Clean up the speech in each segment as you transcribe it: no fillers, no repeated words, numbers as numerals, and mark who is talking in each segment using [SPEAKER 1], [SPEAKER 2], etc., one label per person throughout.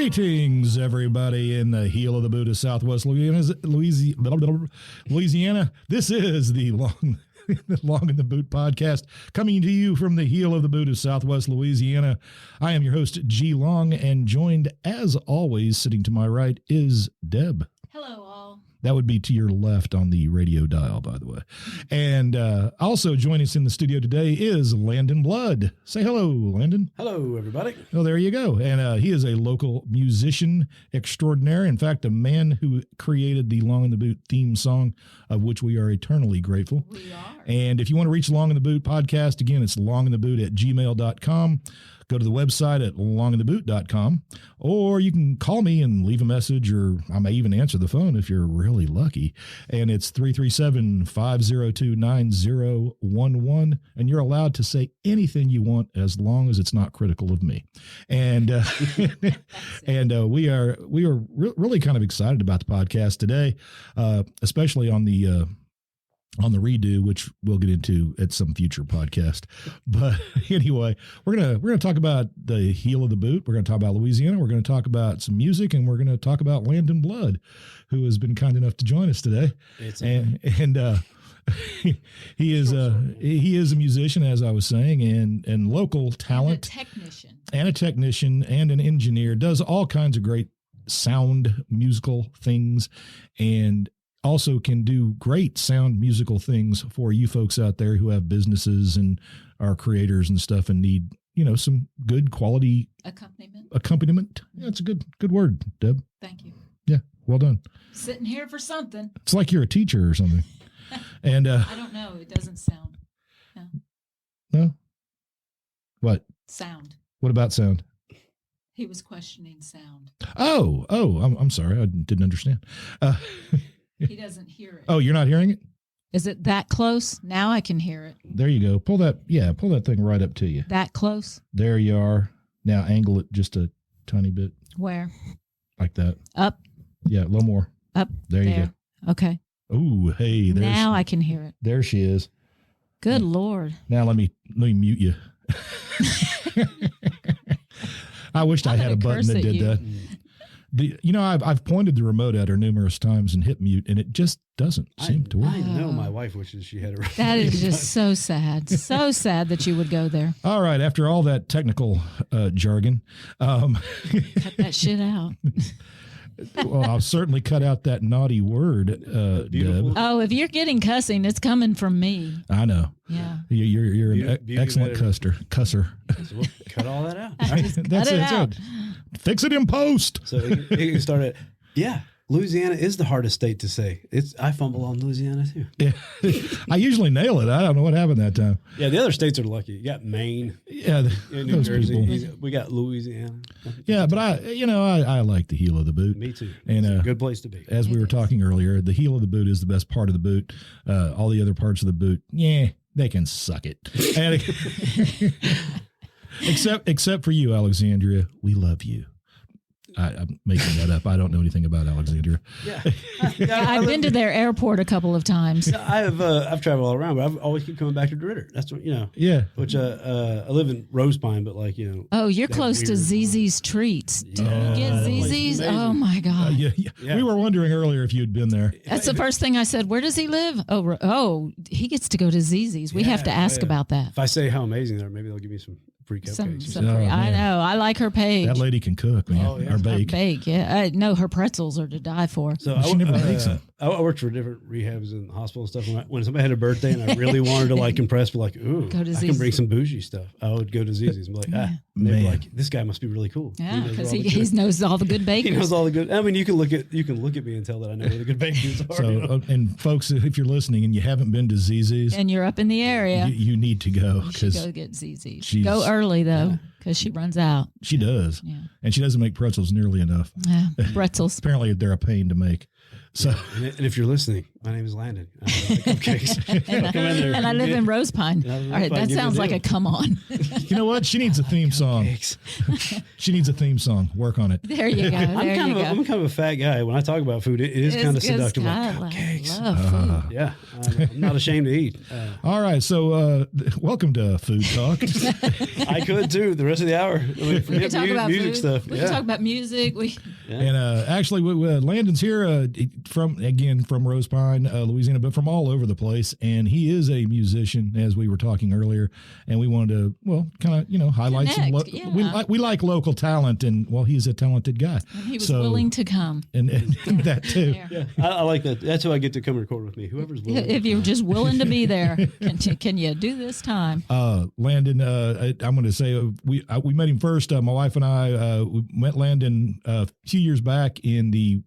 [SPEAKER 1] Greetings, everybody in the heel of the boot of Southwest Louisiana. This is the Long in the Boot podcast, coming to you from the heel of the boot of Southwest Louisiana. I am your host, G. Long, and joined, as always, sitting to my right is Deb.
[SPEAKER 2] Hello, all.
[SPEAKER 1] That would be to your left on the radio dial, by the way. And also joining us in the studio today is Landon Blood. Say hello, Landon.
[SPEAKER 3] Hello, everybody.
[SPEAKER 1] Oh, there you go. And he is a local musician extraordinaire. In fact, a man who created the Long in the Boot theme song, of which we are eternally grateful.
[SPEAKER 2] We are.
[SPEAKER 1] And if you want to reach Long in the Boot podcast, again, it's longintheboot@gmail.com. Go to the website at longintheboot.com, or you can call me and leave a message, or I may even answer the phone if you're really lucky. And it's 337-502-9011, and you're allowed to say anything you want as long as it's not critical of me. And we are really kind of excited about the podcast today, especially on the redo, which we'll get into at some future podcast. But anyway, we're gonna talk about the heel of the boot. We're gonna talk about Louisiana. We're gonna talk about some music, and we're gonna talk about Landon Blood, who has been kind enough to join us today. He is a musician, as I was saying, and local talent, and a technician and an engineer. Does all kinds of great sound musical things, and also can do great sound musical things for you folks out there who have businesses and are creators and stuff and need, some good quality accompaniment. Yeah, it's a good word, Deb.
[SPEAKER 2] Thank you.
[SPEAKER 1] Yeah, well done.
[SPEAKER 2] Sitting here for something.
[SPEAKER 1] It's like you're a teacher or something. And
[SPEAKER 2] I don't know. It doesn't sound. No.
[SPEAKER 1] No? What?
[SPEAKER 2] Sound.
[SPEAKER 1] What about sound?
[SPEAKER 2] He was questioning sound.
[SPEAKER 1] Oh, I'm sorry. I didn't understand.
[SPEAKER 2] He doesn't hear it.
[SPEAKER 1] Oh, you're not hearing it?
[SPEAKER 2] Is it that close? Now I can hear it.
[SPEAKER 1] There you go. Pull that thing right up to you.
[SPEAKER 2] That close?
[SPEAKER 1] There you are. Now angle it just a tiny bit.
[SPEAKER 2] Where?
[SPEAKER 1] Like that.
[SPEAKER 2] Up?
[SPEAKER 1] Yeah, a little more.
[SPEAKER 2] Up.
[SPEAKER 1] There you go.
[SPEAKER 2] Okay.
[SPEAKER 1] Oh, hey.
[SPEAKER 2] Now I can hear it.
[SPEAKER 1] There she is.
[SPEAKER 2] Good Lord.
[SPEAKER 1] Now let me mute you. I wished I had a button that did that. I've pointed the remote at her numerous times and hit mute, and it just doesn't seem to work.
[SPEAKER 3] I know my wife wishes she had a remote.
[SPEAKER 2] That is just so sad. So sad that you would go there.
[SPEAKER 1] All right. After all that technical jargon.
[SPEAKER 2] Cut that shit out.
[SPEAKER 1] Well, I'll certainly cut out that naughty word, Deb.
[SPEAKER 2] Oh, if you're getting cussing, it's coming from me.
[SPEAKER 1] I know.
[SPEAKER 2] Yeah.
[SPEAKER 1] You're an excellent cusser.
[SPEAKER 3] So we'll cut all that out.
[SPEAKER 1] That's it. Fix it in post.
[SPEAKER 3] So you can start at, Louisiana is the hardest state to say. I fumble on Louisiana too.
[SPEAKER 1] Yeah. I usually nail it. I don't know what happened that time.
[SPEAKER 3] Yeah, the other states are lucky. You got Maine.
[SPEAKER 1] Yeah,
[SPEAKER 3] New Jersey. We got Louisiana.
[SPEAKER 1] Yeah, but I like the heel of the boot.
[SPEAKER 3] Me too.
[SPEAKER 1] And
[SPEAKER 3] it's a good place to be.
[SPEAKER 1] As we were talking earlier, the heel of the boot is the best part of the boot. All the other parts of the boot, they can suck it. And except for you, Alexandria, we love you. I'm making that up. I don't know anything about Alexandria.
[SPEAKER 3] Yeah,
[SPEAKER 2] I've been to their airport a couple of times.
[SPEAKER 3] I've traveled all around, but I've always keep coming back to DeRidder. That's what
[SPEAKER 1] Yeah.
[SPEAKER 3] Which I live in Rose Pine, but
[SPEAKER 2] Oh, you're close to ZZ's Treats. Do you get ZZ's? Oh my God.
[SPEAKER 1] Yeah. We were wondering earlier if you'd been there.
[SPEAKER 2] That's the first thing I said. Where does he live? Oh, he gets to go to ZZ's. We have to ask about that.
[SPEAKER 3] If I say how amazing they are, maybe they'll give me some free cupcakes.
[SPEAKER 2] I know. I like her page.
[SPEAKER 1] That lady can cook, man.
[SPEAKER 3] Oh, yeah.
[SPEAKER 1] Or bake.
[SPEAKER 2] Bake, yeah. No, her pretzels are to die for.
[SPEAKER 3] So
[SPEAKER 1] she never makes them.
[SPEAKER 3] I worked for different rehabs and hospital stuff. When somebody had a birthday and I really wanted to impress, but ooh, I can bring some bougie stuff. I would go to ZZ's and be like, man, this guy must be really cool.
[SPEAKER 2] Yeah, because he knows all the good bakers.
[SPEAKER 3] He knows all the good. I mean, you can look at me and tell that I know where the good bakers are.
[SPEAKER 1] So, and folks, if you're listening and you haven't been to ZZ's
[SPEAKER 2] and you're up in the area,
[SPEAKER 1] you need to go.
[SPEAKER 2] You should go get ZZ's. Go early though. Because she runs out.
[SPEAKER 1] She does. Yeah. And she doesn't make pretzels nearly enough.
[SPEAKER 2] Yeah, pretzels.
[SPEAKER 1] Apparently they're a pain to make. So,
[SPEAKER 3] and if you're listening, my name is Landon. I like cupcakes.
[SPEAKER 2] and I live in Rose Pine. All right, that sounds like a come on.
[SPEAKER 1] You know what? She needs a theme song. She needs a theme song. Work on it.
[SPEAKER 2] There you go.
[SPEAKER 3] I'm kind of a fat guy. When I talk about food, it is kind of seductive. Like cupcakes.
[SPEAKER 2] I love food.
[SPEAKER 3] Yeah, I'm not ashamed to eat.
[SPEAKER 1] All right, so welcome to Food Talk.
[SPEAKER 3] I could too. The rest of the hour.
[SPEAKER 2] We can talk about
[SPEAKER 3] music
[SPEAKER 2] food.
[SPEAKER 3] stuff.
[SPEAKER 2] We can talk about music.
[SPEAKER 1] And actually, Landon's here from Rose Pine, Louisiana, but from all over the place. And he is a musician, as we were talking earlier. And we wanted to, kind of, highlight some. We like local talent, and he's a talented guy.
[SPEAKER 2] And he was willing to come,
[SPEAKER 1] and that too.
[SPEAKER 3] Yeah, I like that. That's who I get to come record with me. Whoever's willing.
[SPEAKER 2] If you're just willing to be there, can you do this time?
[SPEAKER 1] Landon, I'm going to say we met him first. My wife and I we met Landon a few years back in the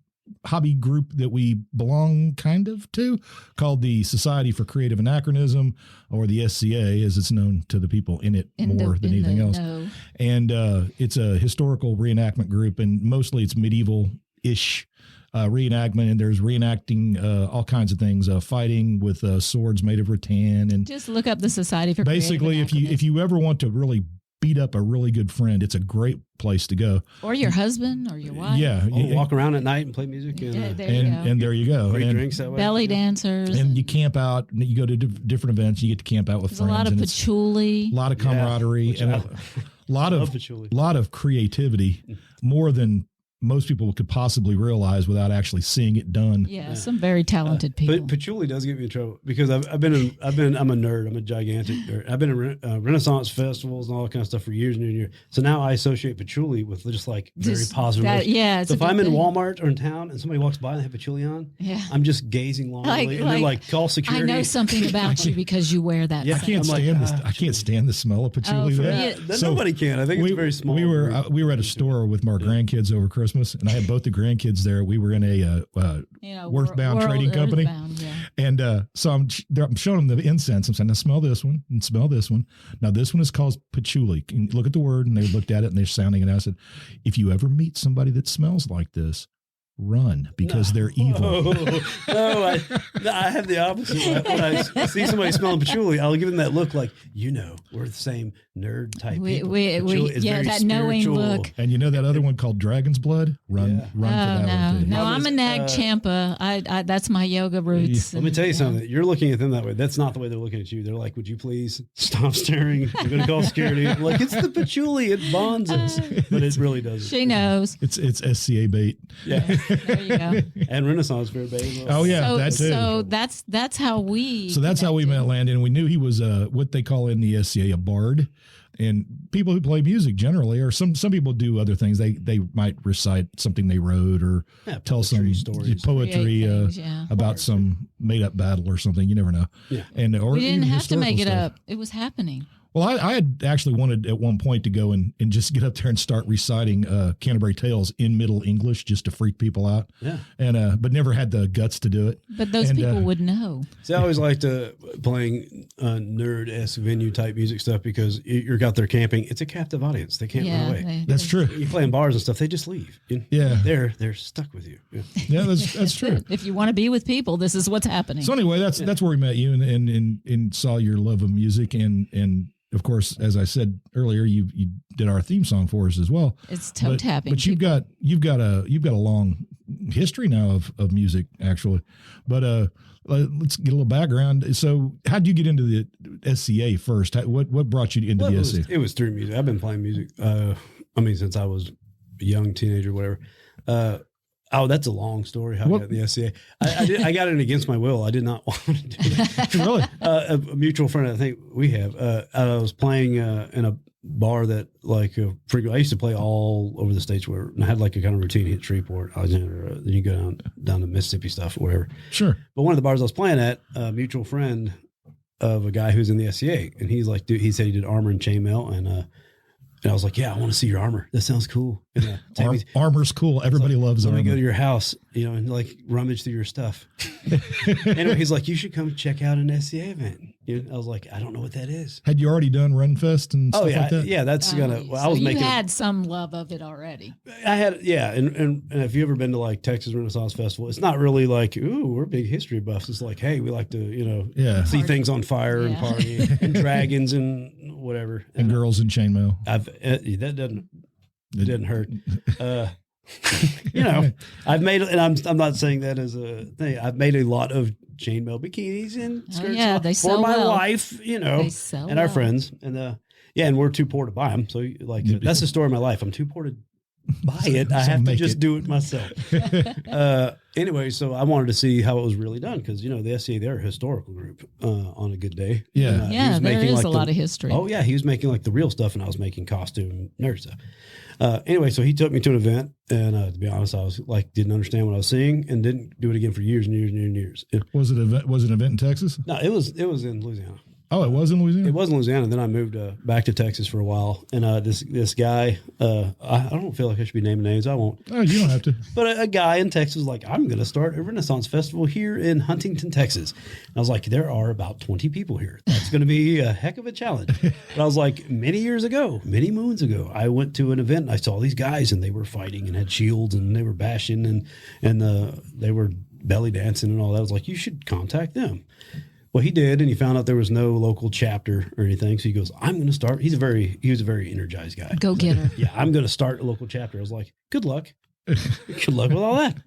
[SPEAKER 1] hobby group that we belong kind of to, called the Society for Creative Anachronism, or the SCA, as it's known to the people in it more than anything else.
[SPEAKER 2] No.
[SPEAKER 1] And it's a historical reenactment group, and mostly it's medieval-ish reenactment, and there's reenacting all kinds of things, fighting with swords made of rattan, and
[SPEAKER 2] just look up the Society for
[SPEAKER 1] basically if you ever want to really beat up a really good friend, it's a great place to go.
[SPEAKER 2] Or your husband or your wife.
[SPEAKER 1] Yeah.
[SPEAKER 3] Walk around at night and play music.
[SPEAKER 1] And there you go.
[SPEAKER 3] Free drinks that way.
[SPEAKER 2] Belly dancers.
[SPEAKER 1] And you camp out, and you go to different events. You get to camp out with friends.
[SPEAKER 2] A lot of patchouli.
[SPEAKER 1] A lot of camaraderie. And a lot of creativity, more than most people could possibly realize without actually seeing it done.
[SPEAKER 2] Yeah, some very talented people.
[SPEAKER 3] But patchouli does get me in trouble because I'm a nerd. I'm a gigantic nerd. I've been in Renaissance festivals and all that kind of stuff for years and years and years. So now I associate patchouli with just like very positive. So if I'm in Walmart or in town and somebody walks by and they have patchouli on, I'm just gazing longingly, and they're like, call security.
[SPEAKER 2] I know something about you because you wear that.
[SPEAKER 1] Yeah, I can't stand the smell of patchouli.
[SPEAKER 3] Nobody can. I think it's very small.
[SPEAKER 1] We were at a store with our grandkids over Christmas, and I had both the grandkids there. We were in a Worthbound trading company. And so I'm showing them the incense. I'm saying, now smell this one and smell this one. Now this one is called patchouli. And look at the word. And they looked at it and they're sounding it out. I said, if you ever meet somebody that smells like this, run, because they're evil.
[SPEAKER 3] I have the opposite. When I see somebody smelling patchouli, I'll give them that look like, we're the same nerd type people.
[SPEAKER 2] That knowing look.
[SPEAKER 1] And you know that other one called Dragon's Blood? Run for that one too.
[SPEAKER 2] No, I'm a Nag Champa. I that's my yoga roots.
[SPEAKER 3] Let me tell you something. You're looking at them that way. That's not the way they're looking at you. They're like, would you please stop staring? I'm going to call security. I'm like, it's the patchouli. It bonds us. But it really doesn't.
[SPEAKER 2] She knows.
[SPEAKER 1] It's SCA bait.
[SPEAKER 3] Yeah.
[SPEAKER 2] There you go.
[SPEAKER 3] And Renaissance Fair bait as well.
[SPEAKER 1] Oh yeah, that too.
[SPEAKER 2] So that's how we.
[SPEAKER 1] So that's how we met Landon. We knew he was what they call in the SCA a bard, and people who play music generally, or some people do other things. They might recite something they wrote, or tell some stories, poetry about some made up battle or something. You never know.
[SPEAKER 3] Yeah.
[SPEAKER 1] Or
[SPEAKER 2] we didn't have to make it
[SPEAKER 1] stuff.
[SPEAKER 2] up. It was happening.
[SPEAKER 1] Well, I had actually wanted at one point to go and just get up there and start reciting Canterbury Tales in Middle English just to freak people out.
[SPEAKER 3] Yeah.
[SPEAKER 1] And but never had the guts to do it.
[SPEAKER 2] But those people would know.
[SPEAKER 3] See, I always liked playing nerd-esque venue type music stuff because you're out there camping. It's a captive audience. They can't run away.
[SPEAKER 1] That's true.
[SPEAKER 3] You play in bars and stuff, they just leave. They're stuck with you.
[SPEAKER 1] Yeah, that's true.
[SPEAKER 2] If you want to be with people, this is what's happening.
[SPEAKER 1] So anyway, that's where we met you and saw your love of music and of course, as I said earlier, you did our theme song for us as well.
[SPEAKER 2] It's toe tapping.
[SPEAKER 1] But you've got a long history now of music, actually. But let's get a little background. So, how did you get into the SCA first? What brought you into the SCA?
[SPEAKER 3] It was through music. I've been playing music. Since I was a young teenager, whatever. That's a long story. How I got in the SCA. I got in against my will. I did not want to do that.
[SPEAKER 1] Really?
[SPEAKER 3] A mutual friend, I think we have. I was playing in a bar that I used to play all over the states where I had like a kind of routine, hit Shreveport, Alexander, then you go down to Mississippi stuff or whatever.
[SPEAKER 1] Sure.
[SPEAKER 3] But one of the bars I was playing at, a mutual friend of a guy who's in the SCA, and he's like, dude, he said he did armor and chainmail, and I was like, yeah, I want to see your armor. That sounds cool. And,
[SPEAKER 1] armor's cool. Everybody loves
[SPEAKER 3] armor.
[SPEAKER 1] Let
[SPEAKER 3] me go to your house, and like rummage through your stuff. Anyway, he's like, you should come check out an SCA event. I was like, I don't know what that is.
[SPEAKER 1] Had you already done Runfest and stuff like that?
[SPEAKER 3] Yeah, that's gonna. Well, I was
[SPEAKER 2] making. You had some love of it already.
[SPEAKER 3] I had, yeah, and if you ever been to like Texas Renaissance Festival, it's not really like, ooh, we're big history buffs. It's like, hey, we like to, see things on fire and party and dragons and whatever,
[SPEAKER 1] and girls in chainmail.
[SPEAKER 3] That didn't hurt. I've made, and I'm not saying that as a thing. I've made a lot of chainmail bikinis and skirts
[SPEAKER 2] they
[SPEAKER 3] for my
[SPEAKER 2] well.
[SPEAKER 3] wife, and our friends, and and we're too poor to buy them. So that's the story of my life. I'm too poor to buy it. I have to just do it myself. Anyway, so I wanted to see how it was really done because the SCA, they're a historical group on a good day.
[SPEAKER 2] Yeah, there is a lot of history.
[SPEAKER 3] Oh yeah, he was making like the real stuff, and I was making costume nerd stuff. Anyway, so he took me to an event, and to be honest, I was like didn't understand what I was seeing, and didn't do it again for years and years and years and years.
[SPEAKER 1] Was it an event in Texas?
[SPEAKER 3] No, it was in Louisiana.
[SPEAKER 1] Oh, it was in Louisiana?
[SPEAKER 3] It was in Louisiana. Then I moved back to Texas for a while. And this guy, I don't feel like I should be naming names. I won't.
[SPEAKER 1] Oh, you don't have to.
[SPEAKER 3] But a guy in Texas was like, I'm going to start a Renaissance Festival here in Huntington, Texas. And I was like, there are about 20 people here. That's going to be a heck of a challenge. But I was like, many moons ago, I went to an event and I saw these guys and they were fighting and had shields and they were bashing and they were belly dancing and all that. I was like, you should contact them. Well, he did, and he found out there was no local chapter or anything. So he goes, I'm going to start. He was a very energized guy.
[SPEAKER 2] Go getter.
[SPEAKER 3] Yeah, I'm going to start a local chapter. I was like, good luck. Good luck with all that.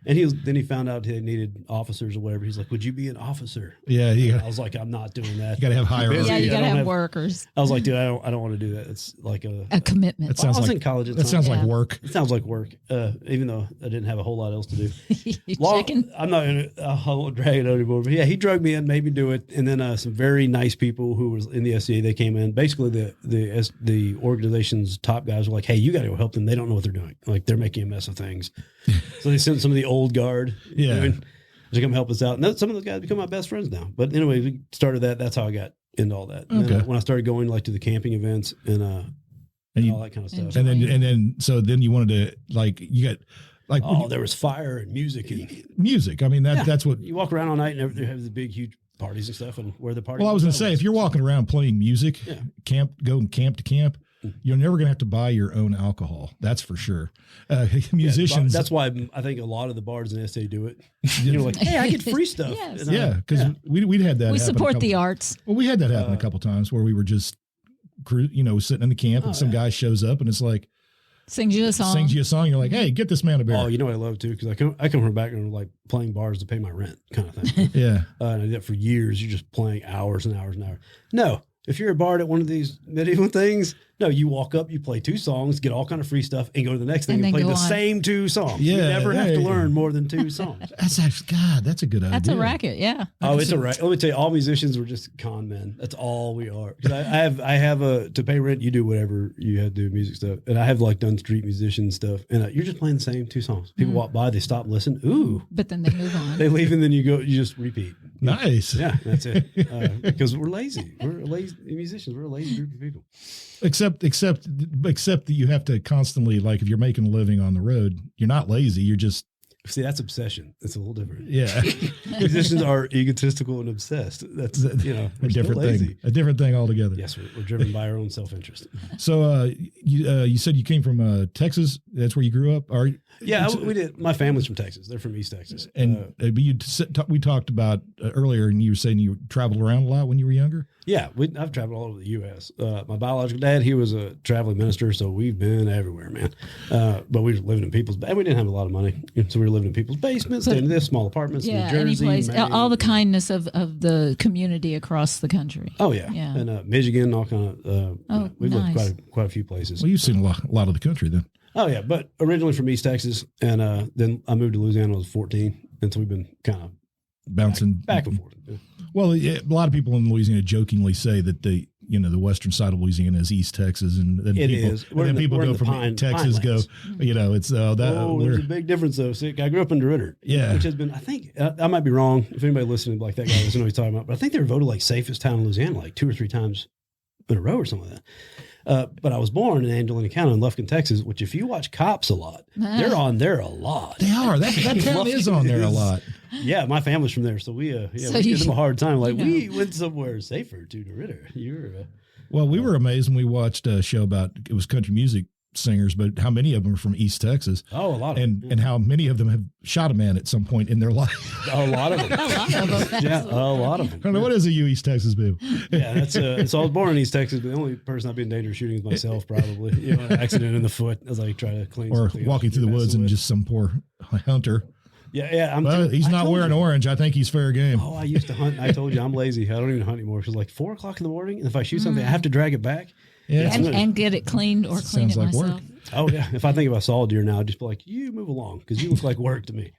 [SPEAKER 3] And then he found out he needed officers or whatever. He's like, would you be an officer?
[SPEAKER 1] Yeah.
[SPEAKER 3] I was like, I'm not doing that.
[SPEAKER 1] You got to have hierarchy.
[SPEAKER 2] Yeah, you got to have workers.
[SPEAKER 3] I was like, dude, I don't want to do that. It's like a
[SPEAKER 2] commitment.
[SPEAKER 3] I was in college at the time.
[SPEAKER 1] Sounds like work.
[SPEAKER 3] It sounds like work, even though I didn't have a whole lot else to do. I'm not going to, I won't drag it out anymore. But yeah, he drugged me in, made me do it. And then some very nice people who was in the SCA, they came in. Basically, the organization's top guys were like, hey, you got to go help them. They don't know what they're doing. Like, they're making a mess of things. So they sent some of the old guard to come help us out. And some of those guys become my best friends now. But anyway, we started that. That's how I got into all that. Okay. And when I started going like to the camping events and all that kind of stuff.
[SPEAKER 1] And then you wanted to
[SPEAKER 3] there was fire and music.
[SPEAKER 1] I mean, that's what
[SPEAKER 3] you walk around all night and they have the big, huge parties and stuff. And where the party.
[SPEAKER 1] Well, I was going to say, if you're walking around playing music, going camp to camp, you're never going to have to buy your own alcohol. That's for sure. Musicians.
[SPEAKER 3] That's why I think a lot of the bars in SA do it. You're like, hey, I get free stuff.
[SPEAKER 2] Yes.
[SPEAKER 1] Because we'd had that.
[SPEAKER 2] We support the arts.
[SPEAKER 1] Well, we had that happen a couple times where we were just, sitting in the camp and some guy shows up and it's like,
[SPEAKER 2] sings you a song.
[SPEAKER 1] You're like, hey, get this man a beer.
[SPEAKER 3] Oh, you know what I love too? Because I come from a background of like playing bars to pay my rent kind of thing.
[SPEAKER 1] Yeah.
[SPEAKER 3] And I did that for years. You're just playing hours and hours and hours. No. If you're a bard at one of these medieval things, no, you walk up, you play 2 songs, get all kind of free stuff, and go to the next thing and play the same 2 songs. Yeah, you never have to learn more than 2 songs.
[SPEAKER 1] That's actually, God, that's a good idea.
[SPEAKER 2] That's a racket, yeah.
[SPEAKER 3] Oh, it's a racket. Let me tell you, all musicians were just con men. That's all we are. Because I have to pay rent, you do whatever you had to do, music stuff. And I have like done street musician stuff. And you're just playing the same 2 songs. People walk by, they stop, listen. Ooh.
[SPEAKER 2] But then they move on.
[SPEAKER 3] They leave and then you just repeat.
[SPEAKER 1] Nice.
[SPEAKER 3] Yeah, that's it. Because we're lazy. We're lazy musicians. We're a lazy group of people.
[SPEAKER 1] Except that you have to constantly, like, if you're making a living on the road, you're not lazy. You're just.
[SPEAKER 3] See, that's obsession. It's a little different.
[SPEAKER 1] Yeah.
[SPEAKER 3] Musicians are egotistical and obsessed. That's, a
[SPEAKER 1] different thing. A different thing altogether.
[SPEAKER 3] Yes, we're driven by our own self-interest.
[SPEAKER 1] So you said you came from Texas. That's where you grew up?
[SPEAKER 3] Yeah, we did. My family's from Texas. They're from East Texas.
[SPEAKER 1] And we talked about earlier, and you were saying you traveled around a lot when you were younger? Yeah,
[SPEAKER 3] I've traveled all over the U.S. My biological dad, he was a traveling minister, so we've been everywhere, man. But we were living in people's, and we didn't have a lot of money, so we were living in people's basements, staying in this small apartments, New Jersey,
[SPEAKER 2] any place, all the kindness of the community across the country.
[SPEAKER 3] Oh yeah. And Michigan, all kind of. We've lived quite a few places.
[SPEAKER 1] Well, you've seen a lot of the country then.
[SPEAKER 3] Oh yeah, but originally from East Texas, and then I moved to Louisiana when I was 14, and so we've been kind of
[SPEAKER 1] bouncing
[SPEAKER 3] back and forth. Yeah.
[SPEAKER 1] Well, a lot of people in Louisiana jokingly say that the western side of Louisiana is East Texas, and then people go from Texas go, it's
[SPEAKER 3] there's a big difference though. See, I grew up in DeRidder, which has been, I think, I might be wrong. If anybody listening like that guy doesn't know what he's talking about, but I think they were voted like safest town in Louisiana like 2 or 3 times in a row or something like that. But I was born in Angelina County in Lufkin, Texas, which if you watch Cops a lot, they're on there a lot.
[SPEAKER 1] They are. That town is on there a lot.
[SPEAKER 3] Yeah, my family's from there, so we give them a hard time. Like, we went somewhere safer to the Ritter.
[SPEAKER 1] Well, we were amazed when we watched a show about, it was country music singers, but how many of them are from East Texas?
[SPEAKER 3] Oh, a lot of
[SPEAKER 1] them. And how many of them have shot a man at some point in their life?
[SPEAKER 3] A lot of them.
[SPEAKER 2] A lot of them.
[SPEAKER 3] Yeah, a lot of them.
[SPEAKER 1] I don't know, what is it, you East Texas people?
[SPEAKER 3] Yeah, that's so I was born in East Texas, but the only person I've been in danger of shooting is myself, probably. An accident in the foot as I try to clean.
[SPEAKER 1] Or walking through the woods and just some poor hunter.
[SPEAKER 3] Yeah.
[SPEAKER 1] He's not wearing orange. I think he's fair game.
[SPEAKER 3] Oh, I used to hunt. I told you I'm lazy. I don't even hunt anymore because like 4 o'clock in the morning, and if I shoot something, I have to drag it back.
[SPEAKER 2] Yeah, and get it cleaned or clean it myself. Work.
[SPEAKER 3] Oh yeah, if I think if I saw a deer now, I'd just be like, "You move along," because you look like work to me.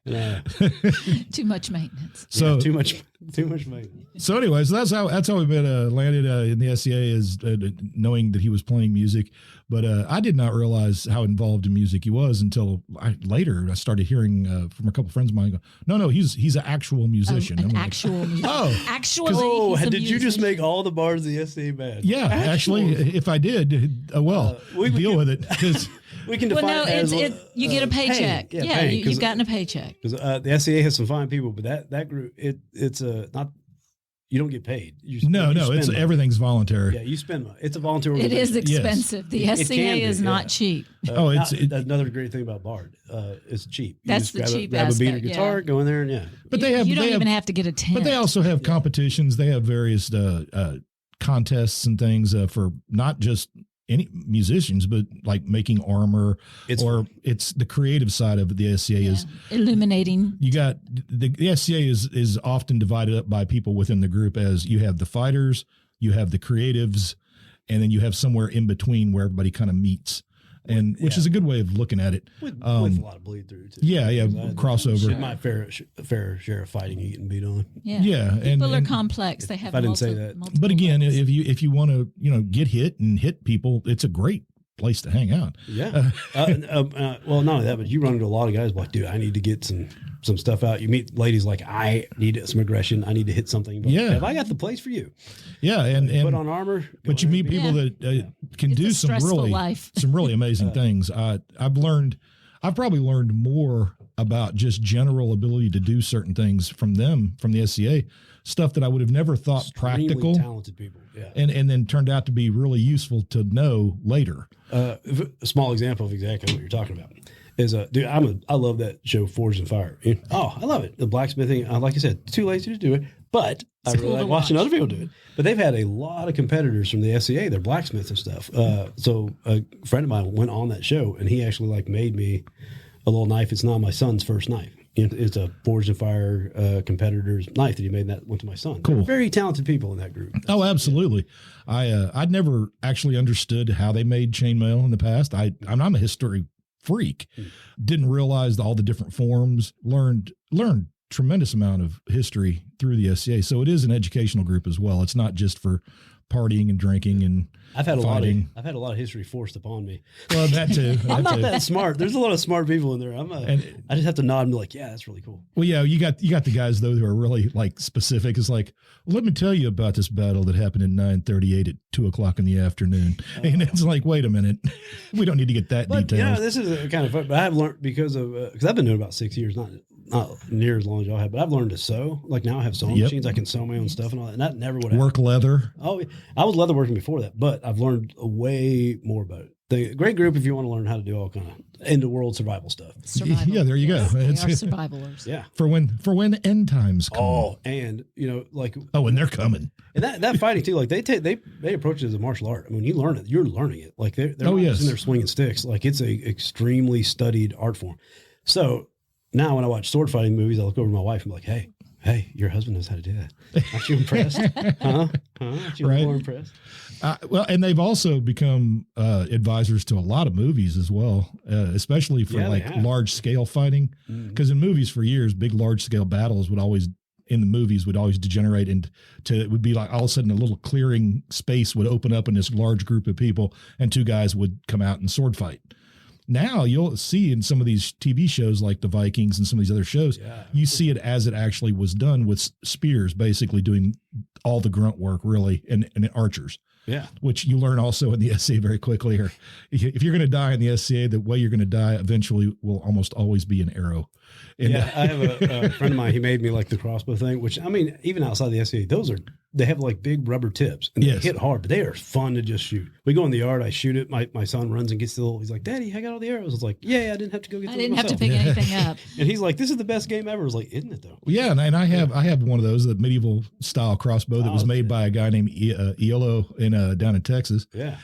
[SPEAKER 2] Too much maintenance.
[SPEAKER 3] So too much maintenance.
[SPEAKER 1] So anyways, that's how we met. Landed in the SCA is knowing that he was playing music, but I did not realize how involved in music he was until later. I started hearing from a couple friends of mine. Go, no, he's an actual musician.
[SPEAKER 2] An actual musician. Actually.
[SPEAKER 3] Oh, did you just make all the bars of the SCA bad?
[SPEAKER 1] Yeah, actually, if I did, we deal with it because.
[SPEAKER 3] We can define it as
[SPEAKER 2] you get a paycheck. You've gotten a paycheck.
[SPEAKER 3] Because the SCA has some fine people, but that group, it's not, you don't get paid.
[SPEAKER 1] It's everything's voluntary.
[SPEAKER 3] Yeah, you spend money. It's a volunteer
[SPEAKER 2] organization. It is expensive. Yes. The SCA is not cheap.
[SPEAKER 3] That's another great thing about Bard. It's cheap.
[SPEAKER 2] That's the cheap
[SPEAKER 3] grab
[SPEAKER 2] aspect.
[SPEAKER 3] Grab a beat or guitar, go in there, and
[SPEAKER 1] But
[SPEAKER 2] you don't even have to get a tent.
[SPEAKER 1] But they also have competitions. They have various contests and things for not just any musicians, but like making armor, it's the creative side of the SCA is
[SPEAKER 2] illuminating.
[SPEAKER 1] You got the SCA is often divided up by people within the group as you have the fighters, you have the creatives, and then you have somewhere in between where everybody kind of meets. And which is a good way of looking at it.
[SPEAKER 3] With a lot of bleed through too.
[SPEAKER 1] Yeah, crossover.
[SPEAKER 3] My fair share of fighting you getting beat on.
[SPEAKER 2] Yeah. People are complex. They have.
[SPEAKER 3] I didn't say that.
[SPEAKER 1] But again, if you want to get hit and hit people, it's a great place to hang out.
[SPEAKER 3] Yeah. Well, not only that, but you run into a lot of guys like, dude, I need to get some stuff out. You meet ladies like, I need some aggression. I need to hit something. But have I got the place for you?
[SPEAKER 1] Yeah, and
[SPEAKER 3] put on armor.
[SPEAKER 1] But you meet people that can do some really amazing things. I've probably learned more about just general ability to do certain things from the SCA, stuff that I would have never thought practical.
[SPEAKER 3] Talented people,
[SPEAKER 1] and then turned out to be really useful to know later.
[SPEAKER 3] A small example of exactly what you're talking about is I love that show Forged in Fire. I love it. The blacksmithing, like I said, too lazy to do it, but I really like watching other people do it. But they've had a lot of competitors from the SCA. They're blacksmiths and stuff. So a friend of mine went on that show, and he actually made me a little knife. It's not my son's first knife. It's a Forged in Fire competitor's knife that he made, and that went to my son.
[SPEAKER 1] Cool.
[SPEAKER 3] Very talented people in that group.
[SPEAKER 1] Oh, absolutely. I'd never actually understood how they made chainmail in the past. I'm a history freak. Didn't realize all the different forms. Learned tremendous amount of history through the SCA. So it is an educational group as well. It's not just for partying and drinking and
[SPEAKER 3] I've had a lot of history forced upon me.
[SPEAKER 1] Well, that too.
[SPEAKER 3] I'm not that smart. There's a lot of smart people in there. I just have to nod and be like, yeah, that's really cool.
[SPEAKER 1] Well, yeah, you got the guys though who are really specific. It's like, well, let me tell you about this battle that happened in 938 at 2:00 in the afternoon. And it's like, wait a minute, we don't need to get that detailed.
[SPEAKER 3] Yeah, this is kind of fun. But I have learned because I've been doing about 6 years, not near as long as y'all have, but I've learned to sew. Like now I have sewing machines. I can sew my own stuff and all that. And that never would happen.
[SPEAKER 1] Work leather.
[SPEAKER 3] Oh, I was leather working before that, but I've learned way more about it. The great group if you want to learn how to do all kind of end of world survival stuff.
[SPEAKER 1] Yeah, there you go.
[SPEAKER 2] They are survivalers.
[SPEAKER 3] Yeah.
[SPEAKER 1] For when end times come.
[SPEAKER 3] Oh, and
[SPEAKER 1] and they're coming.
[SPEAKER 3] And that fighting too, like they approach it as a martial art. I mean, you learn it, you're learning it. Like they're not just in there swinging sticks. Like it's a extremely studied art form. So now when I watch sword fighting movies, I look over at my wife and be like, hey, your husband knows how to do that. Aren't you impressed? Aren't you more impressed?
[SPEAKER 1] Well, and they've also become advisors to a lot of movies as well, especially for large scale fighting. Because in movies for years, big large scale battles would always degenerate into it would be like all of a sudden a little clearing space would open up in this large group of people and two guys would come out and sword fight. Now you'll see in some of these TV shows like the Vikings and some of these other shows, you see it as it actually was done with spears, basically doing all the grunt work really and archers. which you learn also in the SCA very quickly. Or if you're going to die in the SCA, the way you're going to die eventually will almost always be an arrow. And
[SPEAKER 3] I have a friend of mine. He made me like the crossbow thing, which I mean, even outside the SCA, they have like big rubber tips and they hit hard, but they are fun to just shoot. We go in the yard, I shoot it. My son runs and gets the little. He's like, "Daddy, I got all the arrows." I was like, "Yeah, I didn't have to go get. I didn't have to
[SPEAKER 2] pick anything up."
[SPEAKER 3] And he's like, "This is the best game ever." I was like, "Isn't it though?"
[SPEAKER 1] Yeah, and I have one of those, the medieval style crossbow that was made by a guy named Iolo down in Texas.
[SPEAKER 3] Yeah,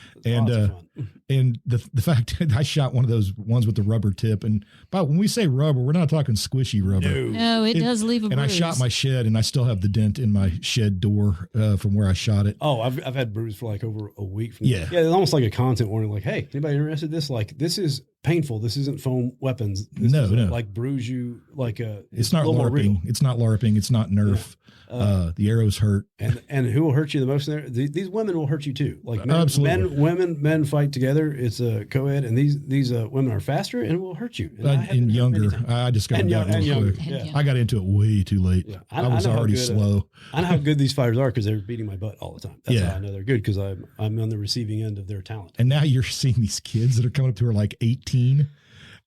[SPEAKER 1] and the fact that I shot one of those ones with the rubber tip, and when we say rubber, we're not talking squishy rubber.
[SPEAKER 2] No, it does leave a bruise.
[SPEAKER 1] And I shot my shed, and I still have the dent in my shed door from where I shot it.
[SPEAKER 3] Oh, I've had bruise for like over a week. It's almost like a content warning. Like, hey, anybody interested in this? Like, this is painful. This isn't foam weapons. This
[SPEAKER 1] no.
[SPEAKER 3] Like bruise you like a.
[SPEAKER 1] It's not LARPing. It's not LARPing. It's not Nerf. The arrows hurt.
[SPEAKER 3] And who will hurt you the most in there? These women will hurt you too. Like men fight together. It's a co-ed, and these women are faster and will hurt you.
[SPEAKER 1] And younger. I discovered that real quick.
[SPEAKER 3] Yeah.
[SPEAKER 1] I got into it way too late. Yeah. I was already slow.
[SPEAKER 3] I know how good these fighters are because they're beating my butt all the time. That's how I know they're good, because I'm on the receiving end of their talent.
[SPEAKER 1] And now you're seeing these kids that are coming up to her like 18,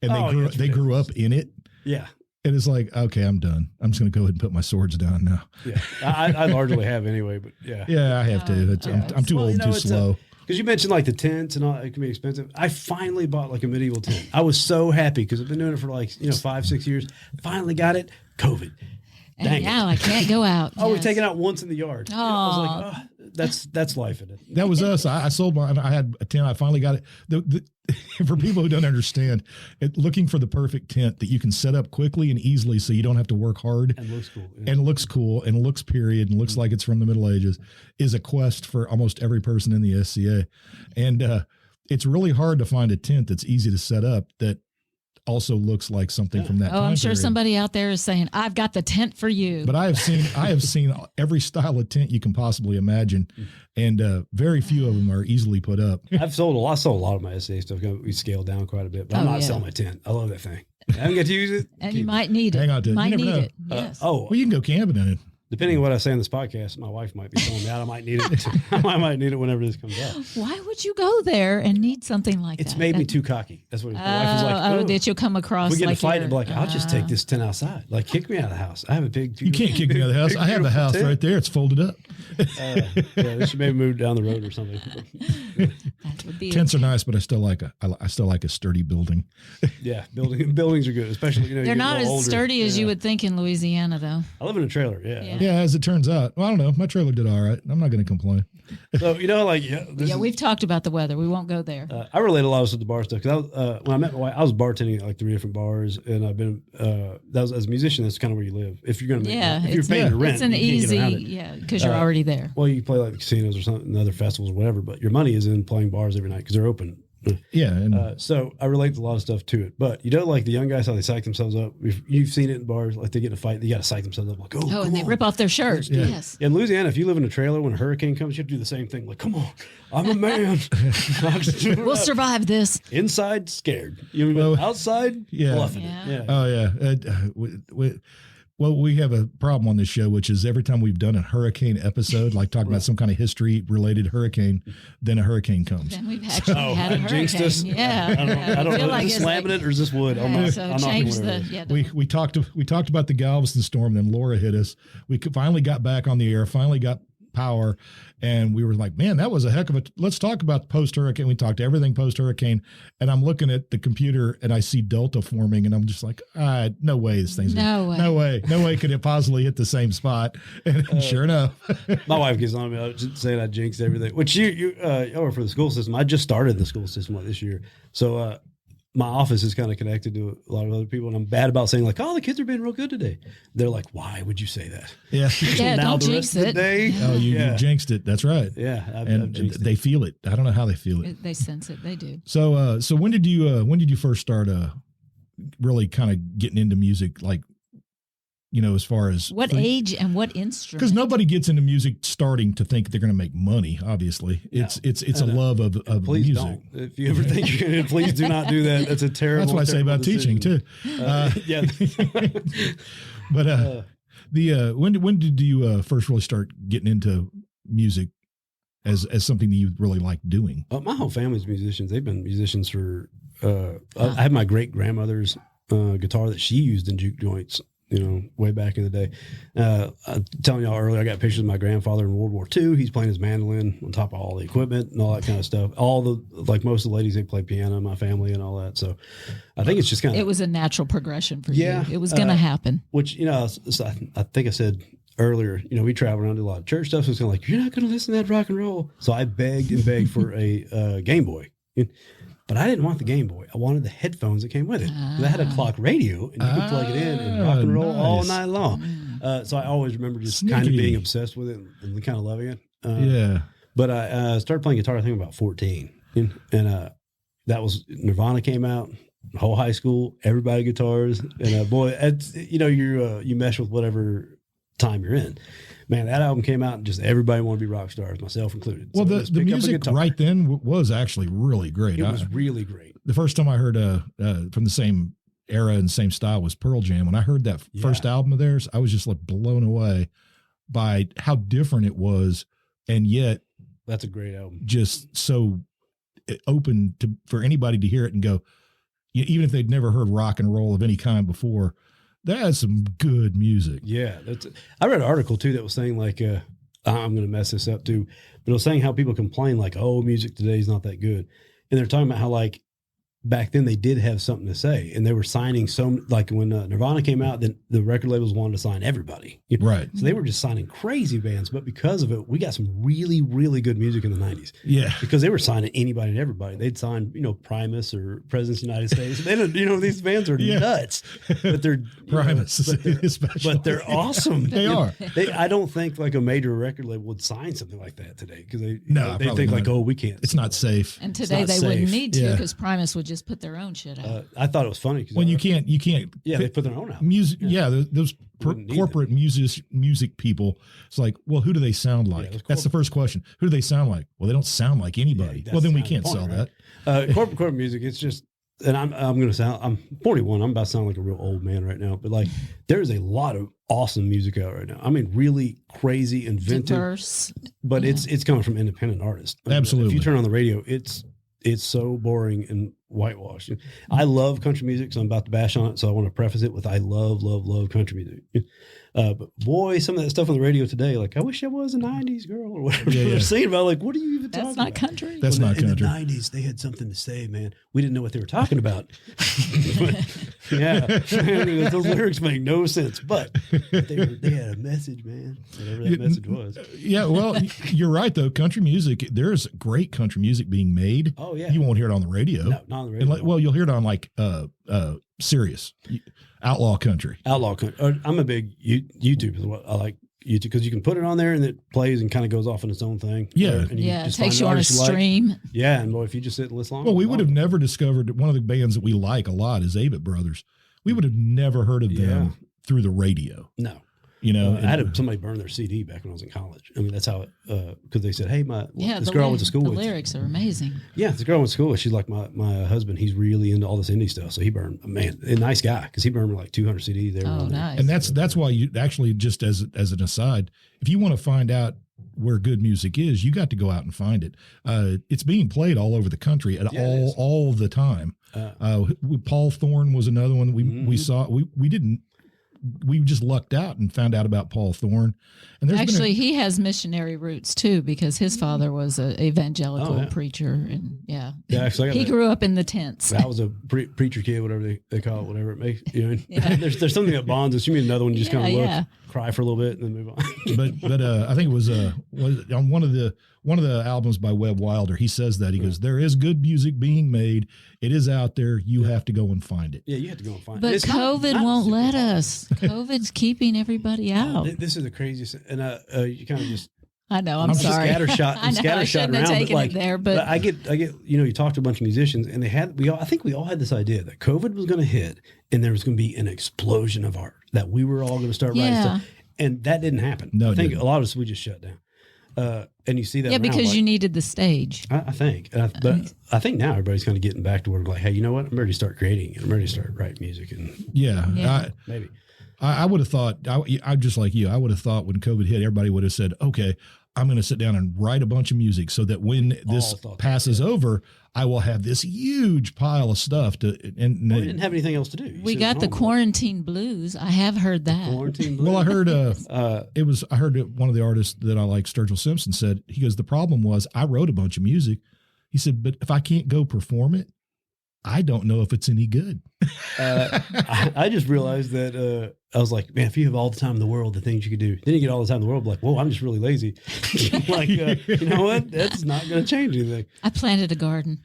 [SPEAKER 1] and they grew up in it.
[SPEAKER 3] Yeah.
[SPEAKER 1] And it's like, okay, I'm done. I'm just going to go ahead and put my swords down now.
[SPEAKER 3] Yeah, I largely have anyway, but yeah.
[SPEAKER 1] Yeah, I have to. I'm too old and too slow.
[SPEAKER 3] Because you mentioned like the tents and all, it can be expensive. I finally bought like a medieval tent. I was so happy because I've been doing it for like 5-6 years. Finally got it. COVID.
[SPEAKER 2] And now I can't go out.
[SPEAKER 3] I was taken out once in the yard. Oh, I was like, that's life in it.
[SPEAKER 1] That was us. I sold mine. I had a tent. I finally got it. For people who don't understand, looking for the perfect tent that you can set up quickly and easily, so you don't have to work hard
[SPEAKER 3] and looks cool,
[SPEAKER 1] and looks cool and looks period and looks like it's from the Middle Ages, is a quest for almost every person in the SCA, and it's really hard to find a tent that's easy to set up that also looks like something from that time
[SPEAKER 2] I'm sure
[SPEAKER 1] period.
[SPEAKER 2] Somebody out there is saying, "I've got the tent for you."
[SPEAKER 1] But I have seen every style of tent you can possibly imagine, and very few of them are easily put up.
[SPEAKER 3] I sold a lot of my SCA stuff. We scaled down quite a bit, but I'm not selling my tent. I love that thing. I haven't got to use it.
[SPEAKER 2] And you might need it.
[SPEAKER 1] Hang on to it.
[SPEAKER 2] Might
[SPEAKER 1] you never
[SPEAKER 2] need
[SPEAKER 1] know.
[SPEAKER 2] it. Yes.
[SPEAKER 1] Well, you can go camping in it.
[SPEAKER 3] Depending on what I say on this podcast, my wife might be telling me I might need it. I might need it whenever this comes out.
[SPEAKER 2] Why would you go there and need something like that?
[SPEAKER 3] It's made me too cocky. That's what my wife was like.
[SPEAKER 2] Oh, that you'll come across.
[SPEAKER 3] We get like a fight and be like, I'll just take this tent outside. Like, kick me out of the house. I have a big.
[SPEAKER 1] You can't kick me out of the house. I have the house right there. It's folded up.
[SPEAKER 3] They should maybe move down the road or something.
[SPEAKER 2] That would be
[SPEAKER 1] Tents are nice, but I still like a sturdy building.
[SPEAKER 3] Yeah, buildings are good, especially
[SPEAKER 2] they're not as sturdy as you would think in Louisiana, though.
[SPEAKER 3] I live in a trailer.
[SPEAKER 1] Yeah, as it turns out. Well, I don't know. My trailer did all right. I'm not going to complain.
[SPEAKER 3] So
[SPEAKER 2] we've talked about the weather. We won't go there.
[SPEAKER 3] I relate a lot to the bar stuff because when I met my wife, I was bartending at like 3 different bars, and I've been as a musician, that's kind of where you live. If you're going to if you're paying your rent,
[SPEAKER 2] it's an easy because you're already there.
[SPEAKER 3] Well, you play like the casinos or something, other festivals or whatever, but your money is in playing bars every night because they're open.
[SPEAKER 1] Yeah, and
[SPEAKER 3] so I relate to a lot of stuff to it. But you don't like the young guys how they psych themselves up. You've seen it in bars, like they get in a fight, they got to psych themselves up. Like,
[SPEAKER 2] and they rip off their shirt.
[SPEAKER 1] Yeah.
[SPEAKER 2] Yes.
[SPEAKER 3] In Louisiana, if you live in a trailer when a hurricane comes, you have to do the same thing. Like, come on, I'm a man.
[SPEAKER 2] We'll survive this.
[SPEAKER 3] Inside, scared. Outside, bluffing it. Yeah.
[SPEAKER 1] Oh yeah. Well, we have a problem on this show, which is every time we've done a hurricane episode, like talking about some kind of history-related hurricane, then a hurricane comes.
[SPEAKER 2] Then we've actually had a hurricane.
[SPEAKER 3] Jinxed us.
[SPEAKER 2] Yeah.
[SPEAKER 3] I don't know. Is this slamming it or is this wood?
[SPEAKER 1] We talked about the Galveston storm, then Laura hit us. We finally got back on the air, finally got power, and we were like, man, that was a heck of a let's talk about post-hurricane. We talked everything post-hurricane, and I'm looking at the computer and I see delta forming, and I'm just like, no way this thing's no way could it possibly hit the same spot. And sure enough,
[SPEAKER 3] my wife gets on me. I was saying I jinxed everything, which you are for the school system. I just started the school system this year, so my office is kind of connected to a lot of other people, and I'm bad about saying like, "Oh, the kids are being real good today." They're like, "Why would you say that?"
[SPEAKER 1] Yeah,
[SPEAKER 2] now don't jinx it.
[SPEAKER 1] You jinxed it. That's right.
[SPEAKER 3] Yeah,
[SPEAKER 1] I've they feel it. I don't know how they feel it.
[SPEAKER 2] They sense it. They do.
[SPEAKER 1] So, when did you first start really kind of getting into music, like? As far as
[SPEAKER 2] what age and what instrument? Because
[SPEAKER 1] nobody gets into music starting to think they're going to make money. Obviously, it's a love of
[SPEAKER 3] please
[SPEAKER 1] music.
[SPEAKER 3] Don't. If you ever think you're going to, please do not do that. That's a terrible.
[SPEAKER 1] That's what I say about
[SPEAKER 3] decision.
[SPEAKER 1] teaching too.
[SPEAKER 3] Yeah.
[SPEAKER 1] But when did you first really start getting into music? as something that you really like doing?
[SPEAKER 3] My whole family's musicians. They've been musicians for. I had my great grandmother's guitar that she used in juke joints. Way back in the day. I'm telling y'all earlier, I got pictures of my grandfather in World War II. He's playing his mandolin on top of all the equipment and all that kind of stuff. Like most of the ladies, they play piano in my family and all that. So I think it's just kind of.
[SPEAKER 2] It was a natural progression for you. It was going to happen.
[SPEAKER 3] Which, I think I said earlier, we travel around to a lot of church stuff. So it's kind of like, you're not going to listen to that rock and roll. So I begged and begged for a Game Boy. But I didn't want the Game Boy. I wanted the headphones that came with it. That had a clock radio, and you could plug it in and rock and roll all night long. So I always remember just kind of being obsessed with it and kind of loving it. But I started playing guitar, I think, about 14. And that was Nirvana came out, whole high school, everybody guitars. And boy, it's, you mesh with whatever time you're in. Man, that album came out and just everybody wanted to be rock stars, myself included.
[SPEAKER 1] Well, so the music right then was actually really great.
[SPEAKER 3] It was really great.
[SPEAKER 1] The first time I heard from the same era and same style was Pearl Jam. When I heard that first album of theirs, I was just like blown away by how different it was, and yet
[SPEAKER 3] that's a great album.
[SPEAKER 1] Just so open for anybody to hear it and go, even if they'd never heard rock and roll of any kind before. That's some good music.
[SPEAKER 3] Yeah. I read an article too that was saying like, I'm going to mess this up too, but it was saying how people complain like, oh, music today is not that good. And they're talking about how like back then they did have something to say, and they were signing like when Nirvana came out, then the record labels wanted to sign everybody.
[SPEAKER 1] Right.
[SPEAKER 3] So they were just signing crazy bands, but because of it, we got some really, really good music in the 90s.
[SPEAKER 1] Yeah.
[SPEAKER 3] Because they were signing anybody and everybody. They'd sign, Primus or Presidents of the United States. They don't, these bands are nuts, but they're
[SPEAKER 1] Primus,
[SPEAKER 3] but they're awesome.
[SPEAKER 1] They are.
[SPEAKER 3] I don't think like a major record label would sign something like that today because they think
[SPEAKER 1] not.
[SPEAKER 3] like, oh, we can't.
[SPEAKER 1] It's not safe.
[SPEAKER 2] And today they wouldn't need to because Primus would just put their own shit out.
[SPEAKER 3] I thought it was funny
[SPEAKER 1] when you can't.
[SPEAKER 3] Yeah, they put their own out.
[SPEAKER 1] Music. Those corporate music people. It's like, well, who do they sound like? That's the first question. Who do they sound like? Well, they don't sound like anybody. Well, then we can't sell that.
[SPEAKER 3] Corporate music. It's just, and I'm going to sound. I'm 41. I'm about to sound like a real old man right now. But like, there's a lot of awesome music out right now. I mean, really crazy, inventive,
[SPEAKER 2] diverse.
[SPEAKER 3] But it's coming from independent artists.
[SPEAKER 1] Absolutely.
[SPEAKER 3] If you turn on the radio, it's so boring and whitewashed. I love country music, so I'm about to bash on it. So I want to preface it with I love country music. But boy, some of that stuff on the radio today, like I wish I was a '90s girl or whatever they're saying about. Like, what are you even talking about?
[SPEAKER 2] That's not country.
[SPEAKER 1] That's not country.
[SPEAKER 3] In the '90s, they had something to say, man. We didn't know what they were talking about. Those lyrics make no sense, but they had a message, man. Whatever that message was.
[SPEAKER 1] Yeah, well, you're right though. Country music, there's great country music being made.
[SPEAKER 3] Oh yeah,
[SPEAKER 1] you won't hear it on the radio.
[SPEAKER 3] No, not on the radio.
[SPEAKER 1] Well, you'll hear it on like Sirius, Outlaw Country.
[SPEAKER 3] I'm a big YouTube is what I like. YouTube because you can put it on there and it plays and kind of goes off in its own thing.
[SPEAKER 1] Yeah,
[SPEAKER 2] it takes you on a stream.
[SPEAKER 3] Like. Yeah, and boy, if you just sit and listen.
[SPEAKER 1] Well, we would have never discovered one of the bands that we like a lot is Avett Brothers. We would have never heard of them through the radio.
[SPEAKER 3] No.
[SPEAKER 1] I
[SPEAKER 3] had somebody burn their CD back when I was in college. I mean, that's how it, because they said, hey, this girl I went to school with.
[SPEAKER 2] The lyrics are amazing.
[SPEAKER 3] Yeah, this girl I went to school with, she's like my husband. He's really into all this indie stuff. So he burned, a nice guy, because he burned like 200 CDs.
[SPEAKER 2] Oh, nice.
[SPEAKER 1] And that's why you actually, just as an aside, if you want to find out where good music is, you got to go out and find it. It's being played all over the country at all the time. Paul Thorne was another one we saw. We just lucked out and found out about Paul Thorne. And
[SPEAKER 2] actually, he has missionary roots too, because his father was an evangelical preacher, and
[SPEAKER 3] actually,
[SPEAKER 2] he grew up in the tents.
[SPEAKER 3] I was a preacher kid, whatever they call it, whatever it makes. There's something that bonds us. You mean another one? You just kind of look, cry for a little bit, and then move on. but I think it was on one of the albums by Webb Wilder. He says that he goes, there is good music being made. It is out there. You have to go and find it. Yeah, you have to go and find
[SPEAKER 2] it. But COVID won't let us. COVID's keeping everybody out.
[SPEAKER 3] This is the craziest, and you kind of just.
[SPEAKER 2] I know. I'm sorry.
[SPEAKER 3] Scattershot around. But I get. You talk to a bunch of musicians, and I think we all had this idea that COVID was going to hit, and there was going to be an explosion of art, that we were all going to start writing stuff, and that didn't happen.
[SPEAKER 1] No,
[SPEAKER 3] I think a lot of us we just shut down. And you see that,
[SPEAKER 2] because you needed the stage.
[SPEAKER 3] I think, but I think now everybody's kind of getting back to where like, hey, you know what? I'm ready to start creating, and I'm ready to start writing music, and
[SPEAKER 1] maybe. I would have thought, I'm just like you. I would have thought when COVID hit, everybody would have said, okay, I'm going to sit down and write a bunch of music so that when this passes over, I will have this huge pile of stuff to. And
[SPEAKER 3] we didn't have anything else to do.
[SPEAKER 2] We got the quarantine blues. I have heard that.
[SPEAKER 3] Quarantine blues.
[SPEAKER 1] Well, I heard I heard one of the artists that I like, Sturgill Simpson, said, he goes, the problem was I wrote a bunch of music. He said, but if I can't go perform it, I don't know if it's any good.
[SPEAKER 3] I just realized that I was like, man, if you have all the time in the world, the things you could do, then you get all the time in the world, like, whoa, I'm just really lazy. Like, you know what? That's not going to change anything.
[SPEAKER 2] I planted a garden.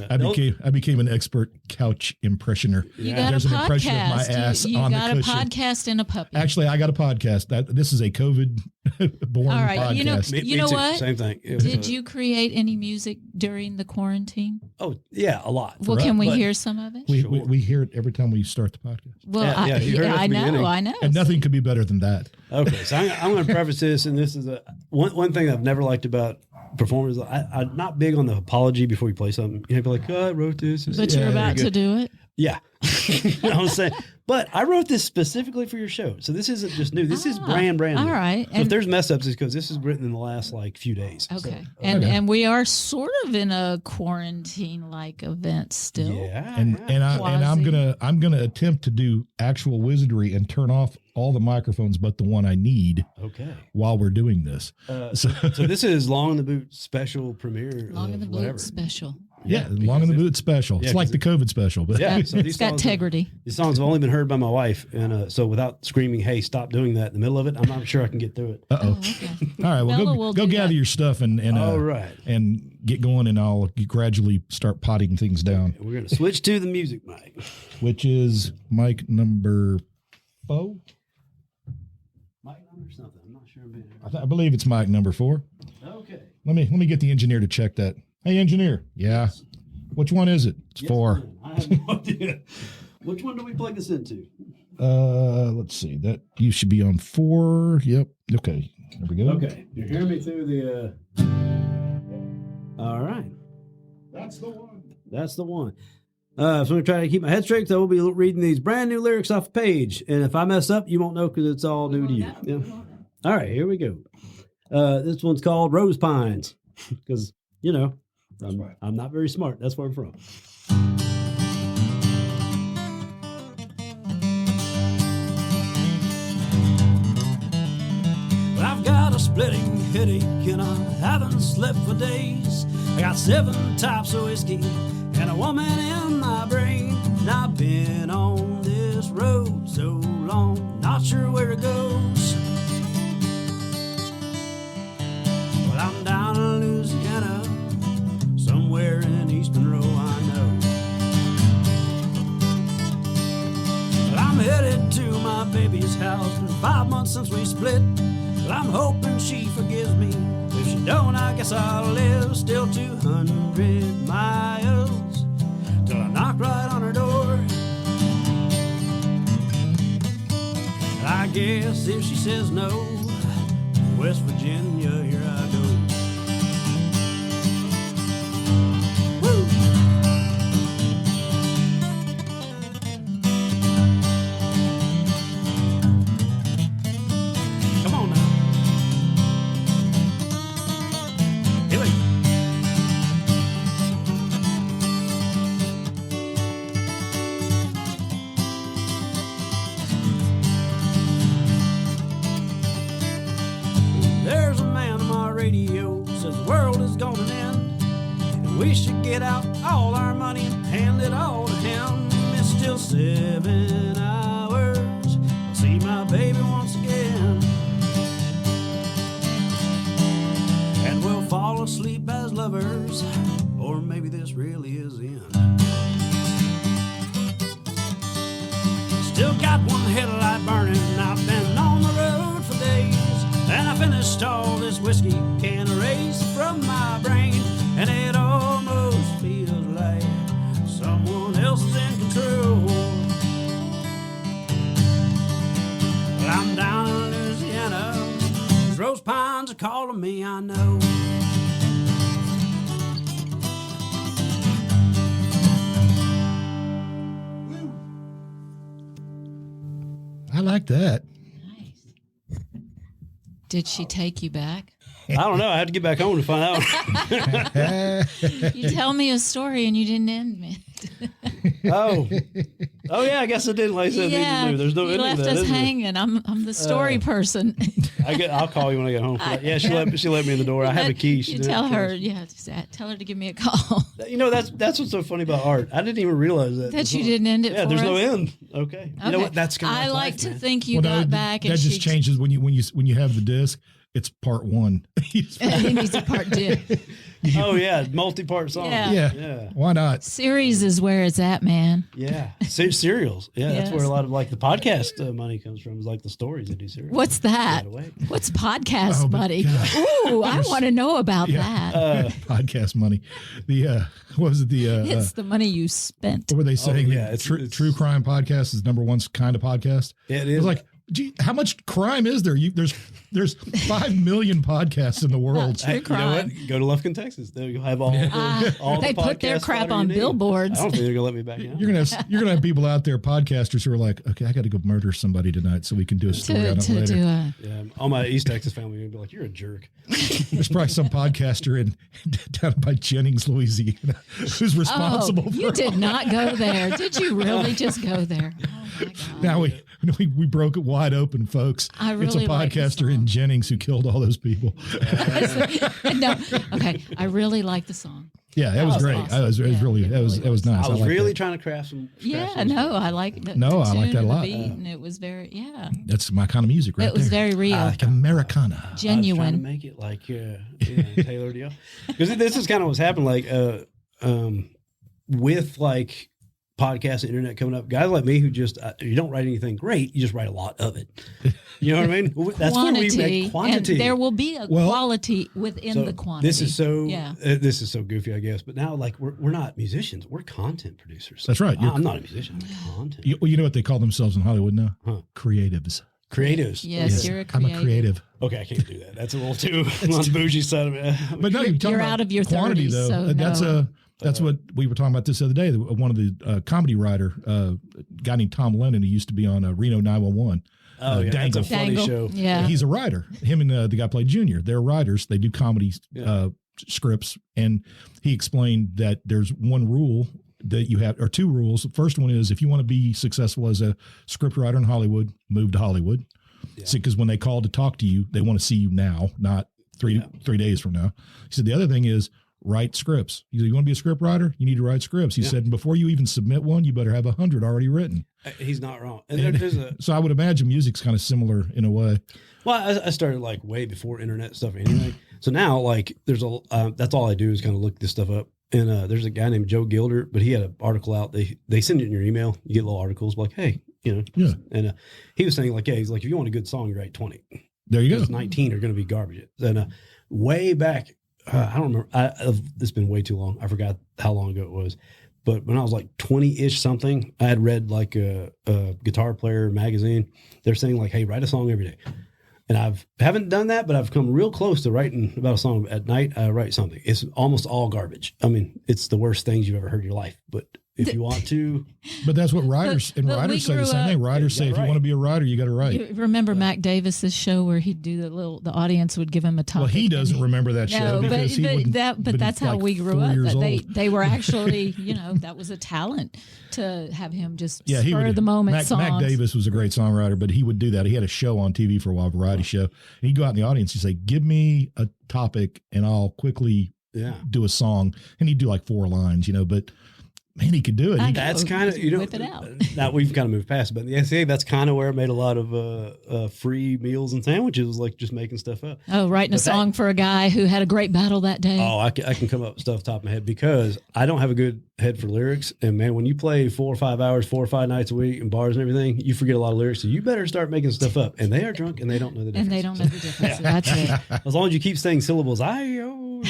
[SPEAKER 1] I became an expert couch impressioner.
[SPEAKER 2] You got
[SPEAKER 1] There's
[SPEAKER 2] a
[SPEAKER 1] an
[SPEAKER 2] podcast.
[SPEAKER 1] impression of my ass
[SPEAKER 2] you
[SPEAKER 1] on
[SPEAKER 2] got
[SPEAKER 1] the
[SPEAKER 2] a
[SPEAKER 1] cushion.
[SPEAKER 2] podcast and a puppy.
[SPEAKER 1] Actually, I got a podcast. This is a COVID born
[SPEAKER 2] all right.
[SPEAKER 1] podcast.
[SPEAKER 2] You know
[SPEAKER 3] too.
[SPEAKER 2] what?
[SPEAKER 3] Same thing.
[SPEAKER 2] Did you create any music during the quarantine?
[SPEAKER 3] Oh, yeah, a lot.
[SPEAKER 2] Well, can we hear some of it?
[SPEAKER 1] We hear it every time we start the podcast.
[SPEAKER 2] Well,
[SPEAKER 3] I
[SPEAKER 2] know.
[SPEAKER 1] And nothing could be better than that.
[SPEAKER 3] Okay, so I'm going to preface this, and this is one thing I've never liked about performers. I'm not big on the apology before you play something. You know, be like, oh, I wrote this.
[SPEAKER 2] But you're about to do it?
[SPEAKER 3] Yeah. I was saying, but I wrote this specifically for your show. So this isn't just new. This is brand new.
[SPEAKER 2] All right.
[SPEAKER 3] So if there's mess ups, it's because this is written in the last few days.
[SPEAKER 2] Okay.
[SPEAKER 3] So,
[SPEAKER 2] and we are sort of in a quarantine like event still.
[SPEAKER 3] Yeah.
[SPEAKER 1] And I'm gonna attempt to do actual wizardry and turn off all the microphones but the one I need.
[SPEAKER 3] Okay.
[SPEAKER 1] While we're doing this.
[SPEAKER 3] So this is Long in the Boot special premiere.
[SPEAKER 2] Long in the Boot special.
[SPEAKER 1] Yeah, Long in the Boot special. It's like the COVID special, but
[SPEAKER 3] yeah, so
[SPEAKER 2] it's got integrity.
[SPEAKER 3] These songs have only been heard by my wife, and so without screaming, "Hey, stop doing that!" in the middle of it, I'm not sure I can get through it.
[SPEAKER 2] Okay.
[SPEAKER 1] All right, well, go gather your stuff and
[SPEAKER 3] all right,
[SPEAKER 1] and get going, and I'll gradually start potting things down.
[SPEAKER 3] We're gonna switch to the music mic,
[SPEAKER 1] which is mic number 4.
[SPEAKER 3] Mic number something. I'm not sure.
[SPEAKER 1] I believe it's mic number 4.
[SPEAKER 3] Okay.
[SPEAKER 1] Let me get the engineer to check that. Hey, engineer. Yeah. Which one is it? It's 4.
[SPEAKER 3] I have no idea. Which one do we plug this into?
[SPEAKER 1] Let's see. That you should be on 4. Yep. Okay. There we go.
[SPEAKER 3] Okay. You're hearing me through the. All right.
[SPEAKER 1] That's the one.
[SPEAKER 3] That's the one. So I'm going to try to keep my head straight, because I will be reading these brand new lyrics off the page. And if I mess up, you won't know, because it's all new to you. Yeah. All right. Here we go. This one's called Rose Pines, because, you know, I'm not very smart. That's where I'm from. Well, I've got a splitting headache and I haven't slept for days. I got 7 types of whiskey and a woman in my brain. And I've been on this road so long, not sure where it goes. Well, I'm down in Louisiana, somewhere in Eastern Row, I know. Well, I'm headed to my baby's house. Been 5 months since we split. Well, I'm hoping she forgives me. If she don't, I guess I'll live. Still 200 miles till I knock right on her door. I guess if she says no, West Virginia, here I go. We should get out all our money and hand it all to him. It's still 7 hours. I'll see my baby once again. And we'll fall asleep as lovers, or maybe this really is the end. Still got one headlight burning. I've been on the road for days, and I finished all this whiskey, can't erase it from my brain. And it almost feels like someone else is in control. Well, I'm down in Louisiana. These rose pines are calling me, I know.
[SPEAKER 1] I like that.
[SPEAKER 2] Nice. Did she take you back?
[SPEAKER 3] don't know. I had to get back home to find out.
[SPEAKER 2] You tell me a story and you didn't end me.
[SPEAKER 3] Oh yeah. I guess I didn't. Like I said,
[SPEAKER 2] yeah,
[SPEAKER 3] there's no
[SPEAKER 2] you left us hanging. I'm the story person.
[SPEAKER 3] I'll call you when I get home. Yeah, she let me in the door. I have a key.
[SPEAKER 2] You tell her. Yeah, tell her to give me a call.
[SPEAKER 3] That's what's so funny about art. I didn't even realize that
[SPEAKER 2] you didn't end it.
[SPEAKER 3] Yeah, there's no end. Okay. You know what? That's kind of.
[SPEAKER 2] I like to think you got back.
[SPEAKER 1] That just changes when you have the disc. It's part one.
[SPEAKER 2] He needs a part two.
[SPEAKER 3] Oh yeah, multi-part song.
[SPEAKER 1] Yeah. Why not?
[SPEAKER 2] Series is where it's at, man.
[SPEAKER 3] Yeah, serials. Yeah, that's where a lot of like the podcast money comes from. Is like the stories that do serials.
[SPEAKER 2] What's that? What's podcast money? Ooh, I want to know about that.
[SPEAKER 1] Podcast money. The what was it?
[SPEAKER 2] It's the money you spent.
[SPEAKER 1] What were they saying? It's true crime podcast is number one kind of podcast.
[SPEAKER 3] Yeah, it is.
[SPEAKER 1] It was like, gee, how much crime is there? There's 5 million podcasts in the world.
[SPEAKER 2] True crime.
[SPEAKER 3] You know what? Go to Lufkin, Texas. You'll have all the
[SPEAKER 2] they put their crap on billboards.
[SPEAKER 3] I don't think they're gonna let me back in.
[SPEAKER 1] You're gonna have people out there, podcasters, who are like, okay, I got to go murder somebody tonight so we can do a story on it later.
[SPEAKER 3] All my East Texas family would be like, you're a jerk.
[SPEAKER 1] There's probably some podcaster down by Jennings, Louisiana, who's responsible for
[SPEAKER 2] you did not go there. Did you really just go there? Oh my God.
[SPEAKER 1] Now we broke it wide open, folks. It's a podcaster in Jennings who killed all those people.
[SPEAKER 2] No, okay. I really like the song.
[SPEAKER 1] Yeah, that was great.
[SPEAKER 2] Awesome.
[SPEAKER 1] It was nice.
[SPEAKER 3] I was really trying to craft some.
[SPEAKER 2] I like it.
[SPEAKER 1] I like that a lot.
[SPEAKER 2] And it was very,
[SPEAKER 1] That's my kind of music, right?
[SPEAKER 2] It was very real,
[SPEAKER 1] like Americana,
[SPEAKER 2] genuine.
[SPEAKER 3] I was trying to make it like Taylor Dion, because this is kind of what's happened. Like, with like podcast and internet coming up, guys like me who just you don't write anything great, you just write a lot of it. You know what I mean? That's
[SPEAKER 2] quantity,
[SPEAKER 3] where we make quantity.
[SPEAKER 2] And there will be a quality within the quantity.
[SPEAKER 3] This is so goofy, I guess. But now, like, we're not musicians; we're content producers.
[SPEAKER 1] That's right.
[SPEAKER 3] I'm not a musician. I'm a content.
[SPEAKER 1] You know what they call themselves in Hollywood now? Creatives.
[SPEAKER 3] Creatives.
[SPEAKER 2] Yes, you're a creative.
[SPEAKER 1] I'm a creative.
[SPEAKER 3] Okay, I can't do that. That's a little too on the bougie side of it.
[SPEAKER 1] But no,
[SPEAKER 2] you're out of your
[SPEAKER 1] quantity
[SPEAKER 2] 30s,
[SPEAKER 1] though.
[SPEAKER 2] So
[SPEAKER 1] That's what we were talking about this other day. One of the comedy writer, a guy named Tom Lennon, who used to be on Reno 911.
[SPEAKER 3] That's a funny show.
[SPEAKER 2] Yeah,
[SPEAKER 1] he's a writer. Him and the guy played Junior. They're writers. They do comedy scripts, and he explained that there's one rule that you have, or two rules. The first one is if you want to be successful as a script writer in Hollywood, move to Hollywood. See, because when they call to talk to you, they want to see you now, not three days from now. He said the other thing is write scripts. He said, you want to be a script writer? You need to write scripts. He said, and before you even submit one, you better have 100 already written.
[SPEAKER 3] He's not wrong. And
[SPEAKER 1] so I would imagine music's kind of similar in a way.
[SPEAKER 3] Well, I started like way before internet stuff anyway. So now like there's that's all I do is kind of look this stuff up. And there's a guy named Joe Gilder, but he had an article out. They send it in your email. You get little articles like, hey, And he was saying like, he's like, if you want a good song, you write 20.
[SPEAKER 1] There you go.
[SPEAKER 3] 19 are going to be garbage. Then way back, I don't remember. It's been way too long. I forgot how long ago it was. But when I was like 20-ish something, I had read like a Guitar Player magazine. They're saying like, hey, write a song every day. And haven't done that, but I've come real close to writing about a song. At night, I write something. It's almost all garbage. I mean, it's the worst things you've ever heard in your life. But if you want to.
[SPEAKER 1] But that's what writers say the same thing. Writers say if you want to be a writer, you got to write.
[SPEAKER 2] You remember Mac Davis's show where he'd do the audience would give him a topic.
[SPEAKER 1] Well, he doesn't remember that show.
[SPEAKER 2] But that's how we grew up. They were actually, that was a talent to have him just spur the moment songs.
[SPEAKER 1] Mac Davis was a great songwriter, but he would do that. He had a show on TV for a while, variety show. And he'd go out in the audience and say, give me a topic and I'll quickly do a song. And he'd do like 4 lines, but man, he could do it.
[SPEAKER 3] That's kind of,
[SPEAKER 2] whip it out.
[SPEAKER 3] Now we've kind of moved past it, but the SCA, that's kind of where it made a lot of free meals and sandwiches, like just making stuff up.
[SPEAKER 2] Oh, writing a song for a guy who had a great battle that day.
[SPEAKER 3] Oh, I can come up with stuff top of my head because I don't have a good head for lyrics. And man, when you play 4 or 5 hours, 4 or 5 nights a week in bars and everything, you forget a lot of lyrics. So you better start making stuff up. And they are drunk and they don't know the difference. That's it. As long as you keep saying syllables,
[SPEAKER 1] No,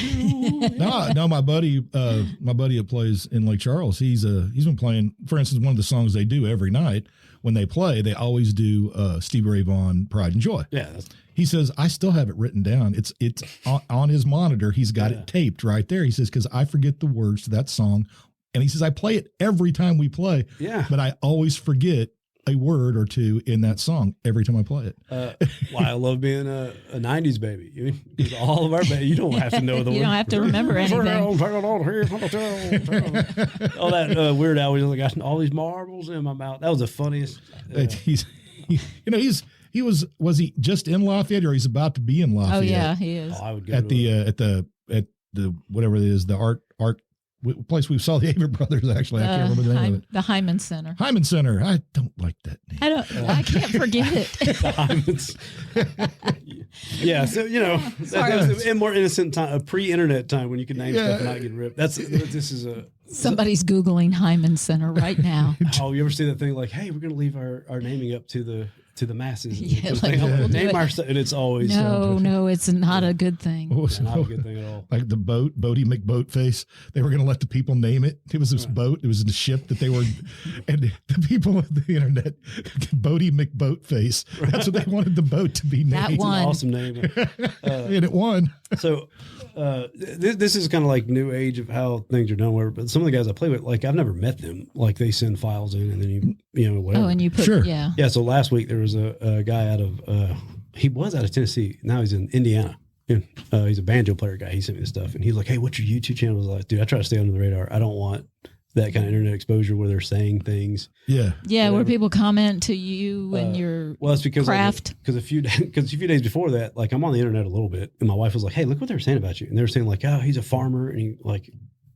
[SPEAKER 1] my buddy that plays in Lake Charles, he's been playing, for instance, one of the songs they do every night when they play, they always do Stevie Ray Vaughan, Pride and Joy.
[SPEAKER 3] Yeah.
[SPEAKER 1] He says, I still have it written down. It's on his monitor. He's got it taped right there. He says, because I forget the words to that song. And he says, I play it every time we play.
[SPEAKER 3] Yeah.
[SPEAKER 1] But I always forget a word or two in that song every time I play it.
[SPEAKER 3] Why I love being a 90s baby. Because all of our you don't have to know the word.
[SPEAKER 2] You don't have to remember anything.
[SPEAKER 3] All that Weird Al was like, I got all these marbles in my mouth. That was the funniest.
[SPEAKER 1] Was he just in Lafayette, or he's about to be in Lafayette?
[SPEAKER 2] Oh yeah, he is.
[SPEAKER 3] I would go
[SPEAKER 1] at the whatever it is, the art place we saw the Avery Brothers. Actually, I can't remember the name of it.
[SPEAKER 2] The Hyman Center.
[SPEAKER 1] Hyman Center. I don't like that name.
[SPEAKER 2] I can't forget it.
[SPEAKER 3] The Hymans. Yeah, so in more innocent time, a pre-internet time when you could name stuff and not get ripped. This is
[SPEAKER 2] Somebody's Googling Hyman Center right now.
[SPEAKER 3] Oh, you ever see that thing like, hey, we're going to leave our naming up to the masses.
[SPEAKER 2] Yeah,
[SPEAKER 3] we'll name our stuff, and it's always
[SPEAKER 2] no, it's not a good thing.
[SPEAKER 3] It's not a good thing at all.
[SPEAKER 1] Like the Bodie McBoatface, they were going to let the people name it. It was this boat. It was the ship that they were, and the people on the internet, Bodie McBoatface. That's what they wanted the boat to be named.
[SPEAKER 2] That one.
[SPEAKER 3] It's an awesome name.
[SPEAKER 1] And it won.
[SPEAKER 3] So this is kind of like new age of how things are done. But some of the guys I play with, like I've never met them. Like they send files in, and then whatever.
[SPEAKER 2] Oh, and you put yeah.
[SPEAKER 3] So last week there was a guy out of he was out of Tennessee. Now he's in Indiana. He's a banjo player guy. He sent me this stuff, and he's like, "Hey, what's your YouTube channel?" I was like, "Dude, I try to stay under the radar. I don't want that kind of internet exposure where they're saying things."
[SPEAKER 1] Yeah,
[SPEAKER 2] whatever. Where people comment to you and your
[SPEAKER 3] it's because
[SPEAKER 2] craft.
[SPEAKER 3] Because a few days before that, like I'm on the internet a little bit, and my wife was like, "Hey, look what they're saying about you," and they were saying like, "Oh, he's a farmer," and he like.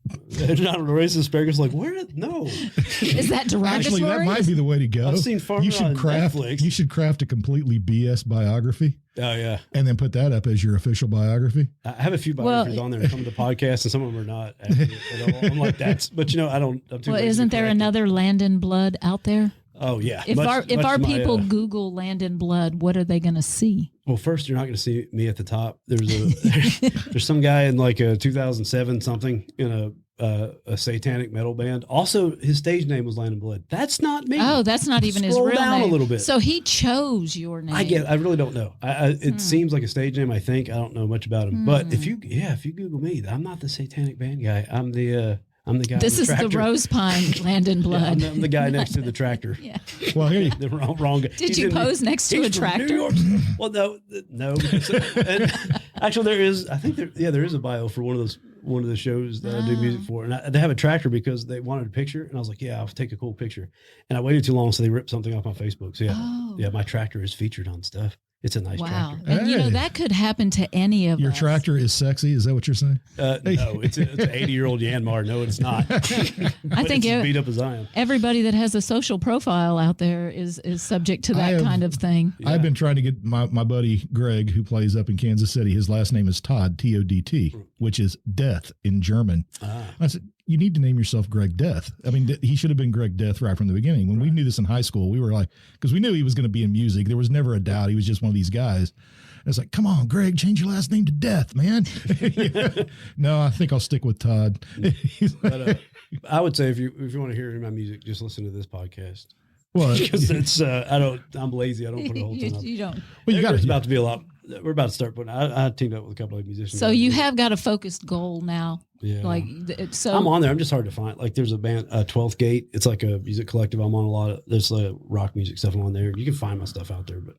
[SPEAKER 3] Not a racist asparagus. Like, where? No.
[SPEAKER 2] Is that derogatory?
[SPEAKER 1] Actually, that might be the way to go.
[SPEAKER 3] I've seen farmers on Netflix.
[SPEAKER 1] You should craft a completely BS biography.
[SPEAKER 3] Oh yeah,
[SPEAKER 1] and then put that up as your official biography.
[SPEAKER 3] I have a few biographies on there. Some of the podcasts, and some of them are not. Actually, I'm like that's. But I don't. I'm too
[SPEAKER 2] isn't there another Landon Blood out there?
[SPEAKER 3] Oh yeah.
[SPEAKER 2] If our people Google Landon Blood, what are they going to see?
[SPEAKER 3] Well, first you're not going to see me at the top. There's some guy in like a 2007 something in a satanic metal band. Also, his stage name was Landon Blood. That's not me.
[SPEAKER 2] Oh, that's not even his real name.
[SPEAKER 3] Scroll down a little bit.
[SPEAKER 2] So he chose your name.
[SPEAKER 3] I really don't know. It seems like a stage name. I think I don't know much about him. But if you Google me, I'm not the satanic band guy. I'm the guy.
[SPEAKER 2] This is the Rose Pine Landon Blood.
[SPEAKER 3] Yeah, I'm the guy next to the tractor.
[SPEAKER 2] Yeah.
[SPEAKER 1] Well, here
[SPEAKER 3] the wrong guy.
[SPEAKER 2] Did you pose next to a tractor?
[SPEAKER 3] Well, no. And actually, there is. I think there is a bio for one of the shows that I do music for, and they have a tractor because they wanted a picture, and I was like, yeah, I'll take a cool picture. And I waited too long, so they ripped something off my Facebook. So yeah, my tractor is featured on stuff. It's a nice tractor.
[SPEAKER 2] And that could happen to any of us.
[SPEAKER 1] Your tractor is sexy. Is that what you're saying?
[SPEAKER 3] No, it's an 80-year-old Yanmar. No, it's not.
[SPEAKER 2] I think
[SPEAKER 3] it's beat up as I am.
[SPEAKER 2] Everybody that has a social profile out there is subject to that kind of thing.
[SPEAKER 1] Yeah. I've been trying to get my buddy Greg, who plays up in Kansas City. His last name is Todd, T-O-D-T, which is death in German. I said, you need to name yourself Greg Death. I mean, he should have been Greg Death right from the beginning. When we knew this in high school, we were like, because we knew he was going to be in music. There was never a doubt. He was just one of these guys. And it's like, come on, Greg, change your last name to Death, man. No, I think I'll stick with Todd.
[SPEAKER 3] But, I would say if you want to hear any of my music, just listen to this podcast.
[SPEAKER 1] Well,
[SPEAKER 3] because it's I'm lazy. I don't put it the whole time up.
[SPEAKER 2] You don't.
[SPEAKER 1] Well,
[SPEAKER 3] it's about to be a lot. We're about to start putting. I teamed up with a couple of musicians.
[SPEAKER 2] So you have got a focused goal now.
[SPEAKER 3] Yeah.
[SPEAKER 2] So
[SPEAKER 3] I'm on there. I'm just hard to find. Like there's a band, 12th Gate. It's like a music collective. I'm on a lot of. There's rock music stuff. I'm on there. You can find my stuff out there, but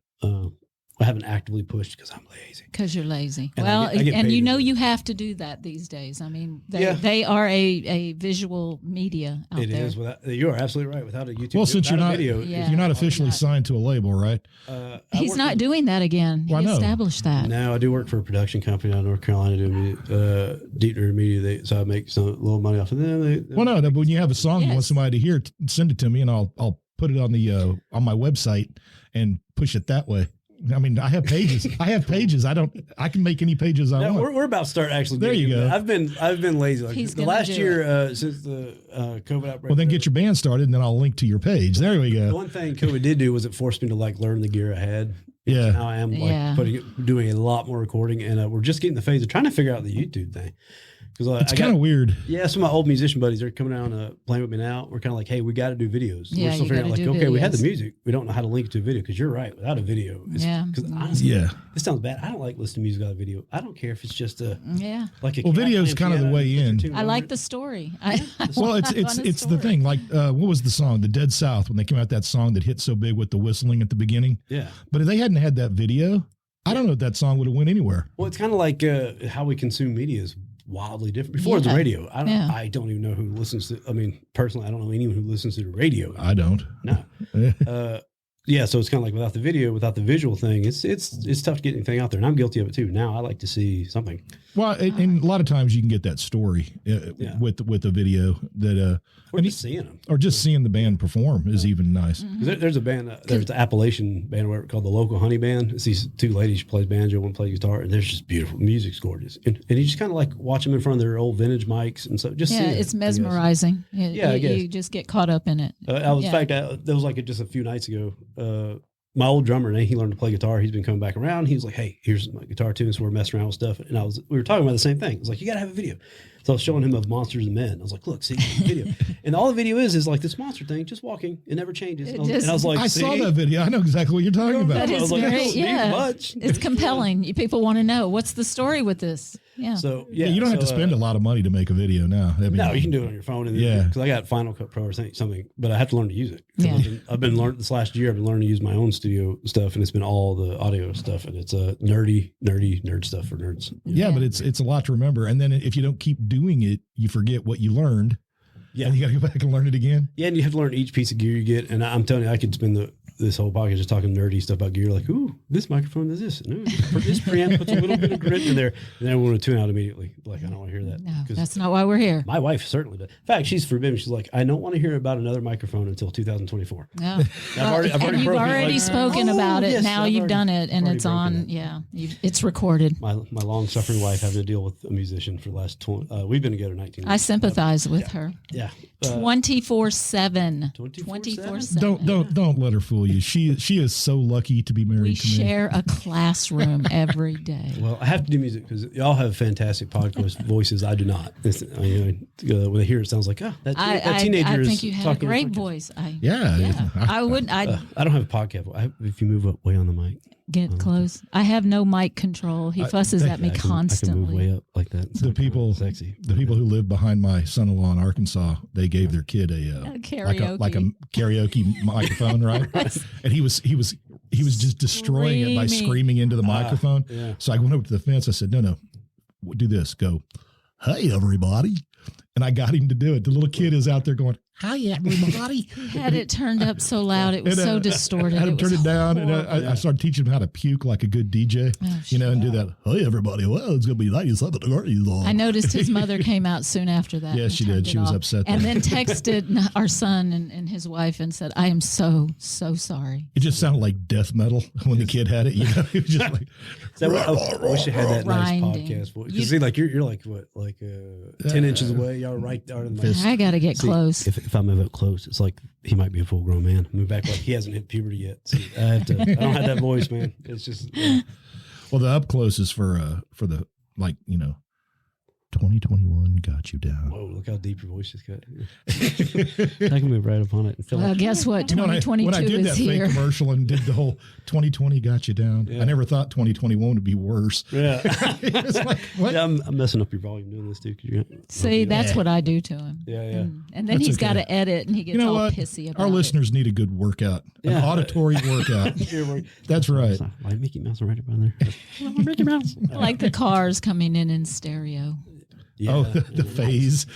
[SPEAKER 3] I haven't actively pushed because I'm lazy.
[SPEAKER 2] Because you're lazy.
[SPEAKER 3] And
[SPEAKER 2] well,
[SPEAKER 3] I get
[SPEAKER 2] you have to do that these days. I mean, they are a visual media out there. It
[SPEAKER 3] is. You are absolutely right. Without a YouTube,
[SPEAKER 1] well, since you're not,
[SPEAKER 3] video,
[SPEAKER 1] if you're not officially signed to a label, right?
[SPEAKER 2] He's not doing that again. He established that.
[SPEAKER 3] No, I do work for a production company out of North Carolina doing Deepner Media. So I make some little money off of them.
[SPEAKER 1] Well, no, but when you have a song you want somebody to hear, send it to me, and I'll put it on the on my website and push it that way. I mean, I have pages. I can make any pages I want.
[SPEAKER 3] We're about to start actually.
[SPEAKER 1] There you go.
[SPEAKER 3] I've been lazy. Like the last year since the COVID outbreak.
[SPEAKER 1] Well, then get your band started, and then I'll link to your page. There we go.
[SPEAKER 3] The one thing COVID did do was it forced me to learn the gear I had.
[SPEAKER 1] Yeah.
[SPEAKER 3] Now I am doing a lot more recording, and we're just getting the phase of trying to figure out the YouTube thing. Because
[SPEAKER 1] it's kind of weird.
[SPEAKER 3] Yeah, some of my old musician buddies are coming down playing with me now. We're kind of like, hey, we got to do videos.
[SPEAKER 2] Yeah,
[SPEAKER 3] we're still figuring out like, okay, we had the music. We don't know how to link it to a video because you're right. Without a video, because honestly, this sounds bad. I don't like listening to music without a video. I don't care if it's just
[SPEAKER 1] video is kind of the way in.
[SPEAKER 2] I like the story.
[SPEAKER 1] Well, it's the thing. Like, what was the song? The Dead South, when they came out, that song that hit so big with the whistling at the beginning.
[SPEAKER 3] Yeah,
[SPEAKER 1] but if they hadn't had that video, I don't know if that song would have went anywhere.
[SPEAKER 3] Well, it's kind of like how we consume media is wildly different. Before the radio, I don't even know who listens to. I mean, personally, I don't know anyone who listens to the radio.
[SPEAKER 1] I don't.
[SPEAKER 3] No. So it's kind of like without the video, without the visual thing, it's tough to get anything out there, and I'm guilty of it too. Now I like to see something.
[SPEAKER 1] Well, and a lot of times you can get that story with a video that
[SPEAKER 3] or just seeing them,
[SPEAKER 1] or just seeing the band perform is even nice.
[SPEAKER 3] Mm-hmm. There's a band, there's the Appalachian band called the Local Honey Band. It's these two ladies, she plays banjo, one plays guitar, and they're just beautiful. The music's gorgeous, and you just kind of like watch them in front of their old vintage mics, and so just
[SPEAKER 2] it's mesmerizing. You just get caught up in it.
[SPEAKER 3] In fact, there was just a few nights ago. My old drummer, and he learned to play guitar. He's been coming back around. He was like, "Hey, here's my guitar tune." So we're messing around with stuff, and we were talking about the same thing. I was like, "You got to have a video." So I was showing him of Monsters and Men. I was like, "Look, see the video," and all the video is like this monster thing, just walking. It never changes. And I was like,
[SPEAKER 1] "I saw that video. I know exactly what you're talking about."
[SPEAKER 2] That is great. It's compelling. People want to know what's the story with this. Yeah.
[SPEAKER 3] So
[SPEAKER 1] you don't have to spend a lot of money to make a video now.
[SPEAKER 3] No, you can do it on your phone. Because I got Final Cut Pro or something, but I have to learn to use it.
[SPEAKER 2] Yeah.
[SPEAKER 3] I've been learning this last year. I've been learning to use my own studio stuff, and it's been all the audio stuff, and it's nerd stuff for nerds.
[SPEAKER 1] Yeah, but it's a lot to remember. And then if you don't keep doing it, you forget what you learned. Yeah, and you got to go back and learn it again.
[SPEAKER 3] Yeah, and you have to learn each piece of gear you get. And I'm telling you, I could spend this whole podcast just talking nerdy stuff about gear, like, ooh, this microphone does this. And this preamp puts a little bit of grit in there. And then I want to tune out immediately. Like, I don't want to hear that.
[SPEAKER 2] No, that's not why we're here.
[SPEAKER 3] My wife certainly does. In fact, she's forbidden. She's like, I don't want to hear about another microphone until 2024.
[SPEAKER 2] No. You've already spoken about it. Yes, now you've done it, and it's on. Yeah, it's recorded.
[SPEAKER 3] My long-suffering wife having to deal with a musician for the last we've been together 19 years.
[SPEAKER 2] I sympathize with her.
[SPEAKER 3] Yeah.
[SPEAKER 2] 24/7. 24/7.
[SPEAKER 1] Don't let her fool you. She is so lucky to be married to me.
[SPEAKER 2] We share a classroom every day.
[SPEAKER 3] Well, I have to do music because y'all have fantastic podcast voices. I do not. When they hear it, sounds like that teenager.
[SPEAKER 2] I think you have a great voice. I don't
[SPEAKER 3] have a podcast. If you move up way on the mic.
[SPEAKER 2] Get close. I have no mic control. He fusses at me constantly.
[SPEAKER 3] I can move way up like that.
[SPEAKER 1] The people who live behind my son-in-law in Arkansas, they gave their kid a
[SPEAKER 2] karaoke,
[SPEAKER 1] like a karaoke microphone, right? And he was just destroying it by screaming into the microphone.
[SPEAKER 3] Yeah.
[SPEAKER 1] So I went over to the fence. I said, no, do this. Go, hey everybody. And I got him to do it. The little kid is out there going, hi, everybody.
[SPEAKER 2] He had it turned up so loud. It was so distorted.
[SPEAKER 1] I had him turn it down. And I started teaching him how to puke like a good DJ, and do that. Hey, everybody. Well, it's going to be 97 degrees.
[SPEAKER 2] I noticed his mother came out soon after that.
[SPEAKER 1] Yeah, she did. She was upset.
[SPEAKER 2] And then texted our son and his wife and said, I am so sorry.
[SPEAKER 1] It just sounded like death metal when the kid had it. It was just like.
[SPEAKER 3] I wish you had that nice podcast voice. You see, like you're like what, 10 inches away. Y'all right there in the mic.
[SPEAKER 2] I got to get close.
[SPEAKER 3] If I move up close, it's like he might be a full grown man. Move back like he hasn't hit puberty yet. So I don't have that voice, man. It's just.
[SPEAKER 1] Well, the up close is for the 2021 got you down.
[SPEAKER 3] Whoa, look how deep your voice just got. I can move right upon it.
[SPEAKER 2] Well, guess what? 2022
[SPEAKER 1] when I did that
[SPEAKER 2] here.
[SPEAKER 1] Fake commercial and did the whole 2020 got you down, I never thought 2021 would be worse.
[SPEAKER 3] Yeah.
[SPEAKER 1] It's like, what?
[SPEAKER 3] Yeah, I'm messing up your volume doing this, too.
[SPEAKER 2] See, that's what I do to him.
[SPEAKER 3] Yeah.
[SPEAKER 2] And then he's got to edit, and he gets all pissy about it.
[SPEAKER 1] Our listeners need a good workout, an auditory workout. That's right.
[SPEAKER 3] Like Mickey Mouse right up on there. Mickey Mouse.
[SPEAKER 2] Like the cars coming in stereo.
[SPEAKER 1] Yeah, the phase.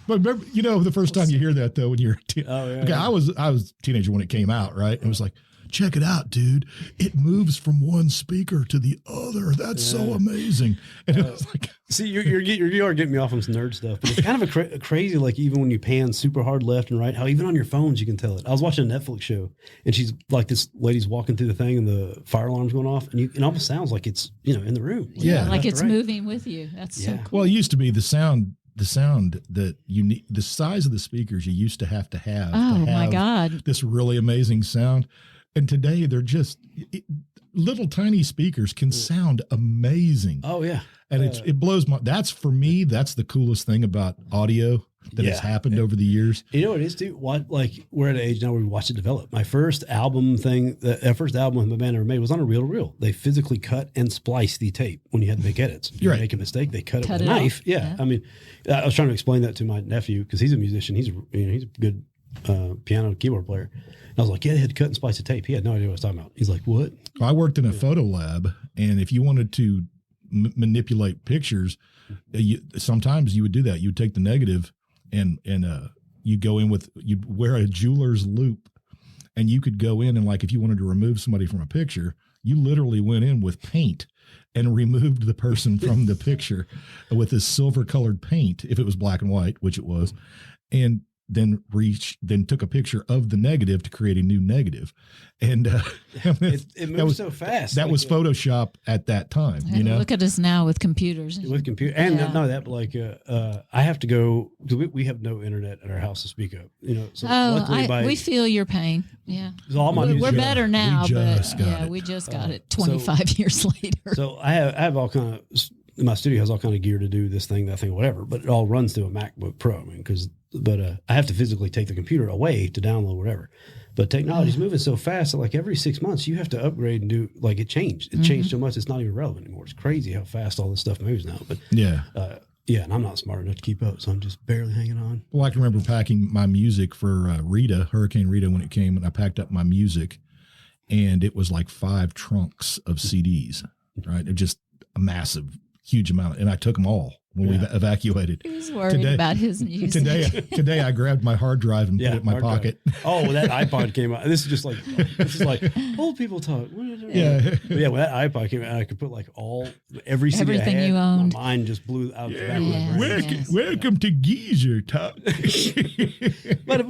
[SPEAKER 1] But remember, the first time you hear that though, when you're I was a teenager when it came out, right? It was like, check it out, dude. It moves from one speaker to the other. That's so amazing. And it was like,
[SPEAKER 3] see, you are getting me off on some nerd stuff, but it's kind of a crazy, like even when you pan super hard left and right, how even on your phones you can tell it. I was watching a Netflix show, and she's like, this lady's walking through the thing, and the fire alarm's going off, and it almost sounds like it's in the room.
[SPEAKER 2] Like it's moving with you. That's so cool.
[SPEAKER 1] Well, it used to be the sound that you need, the size of the speakers you used to have.
[SPEAKER 2] Oh my God!
[SPEAKER 1] This really amazing sound. And today they're just little tiny speakers can sound amazing.
[SPEAKER 3] Oh yeah.
[SPEAKER 1] And it blows that's for me, that's the coolest thing about audio that has happened over the years.
[SPEAKER 3] You know what it is too? We're at an age now where we watch it develop. My first album the first album my band ever made was on a reel-to-reel. They physically cut and spliced the tape when you had to make edits. You
[SPEAKER 1] right.
[SPEAKER 3] Make a mistake, they cut it with a knife. Yeah. I mean, I was trying to explain that to my nephew because he's a musician. He's a good piano keyboard player. And I was like, yeah, they had to cut and splice the tape. He had no idea what I was talking about. He's like, what?
[SPEAKER 1] I worked in a photo lab, and if you wanted to manipulate pictures, sometimes you would do that. You would take the negative and you go in you'd wear a jeweler's loop, and you could go in and, like, if you wanted to remove somebody from a picture, you literally went in with paint and removed the person from the picture with this silver colored paint, if it was black and white, which it was, and then took a picture of the negative to create a new negative. And
[SPEAKER 3] it moves so fast.
[SPEAKER 1] That was Photoshop at that time.
[SPEAKER 2] Look at us now with computers.
[SPEAKER 3] With computer, and no, that I have to go. We have no internet at our house to speak of. So
[SPEAKER 2] we feel your pain. Yeah,
[SPEAKER 3] so all my
[SPEAKER 2] we're better now,
[SPEAKER 1] we
[SPEAKER 2] just got it 25 years later.
[SPEAKER 3] So I have all kind of. My studio has all kind of gear to do this thing, that thing, whatever, but it all runs through a MacBook Pro. I mean, I have to physically take the computer away to download whatever. But technology's moving so fast that, like, every 6 months you have to upgrade and do, like, it changed. It changed so much it's not even relevant anymore. It's crazy how fast all this stuff moves now. But and I'm not smart enough to keep up, so I'm just barely hanging on.
[SPEAKER 1] Well, I can remember packing my music for Hurricane Rita when it came, and I packed up my music, and it was like 5 trunks of CDs, right? It just a massive, huge amount, and I took them all when we evacuated.
[SPEAKER 2] He was worried about his music.
[SPEAKER 1] Today I grabbed my hard drive and put it in my pocket.
[SPEAKER 3] Oh, when that iPod came out, this is like old people talk.
[SPEAKER 1] Yeah.
[SPEAKER 3] But yeah, when that iPod came out, I could put like every CD
[SPEAKER 2] everything
[SPEAKER 3] I had,
[SPEAKER 2] you owned.
[SPEAKER 3] My mind just blew out the back of my brain.
[SPEAKER 1] Welcome to Geezer Talk.
[SPEAKER 3] but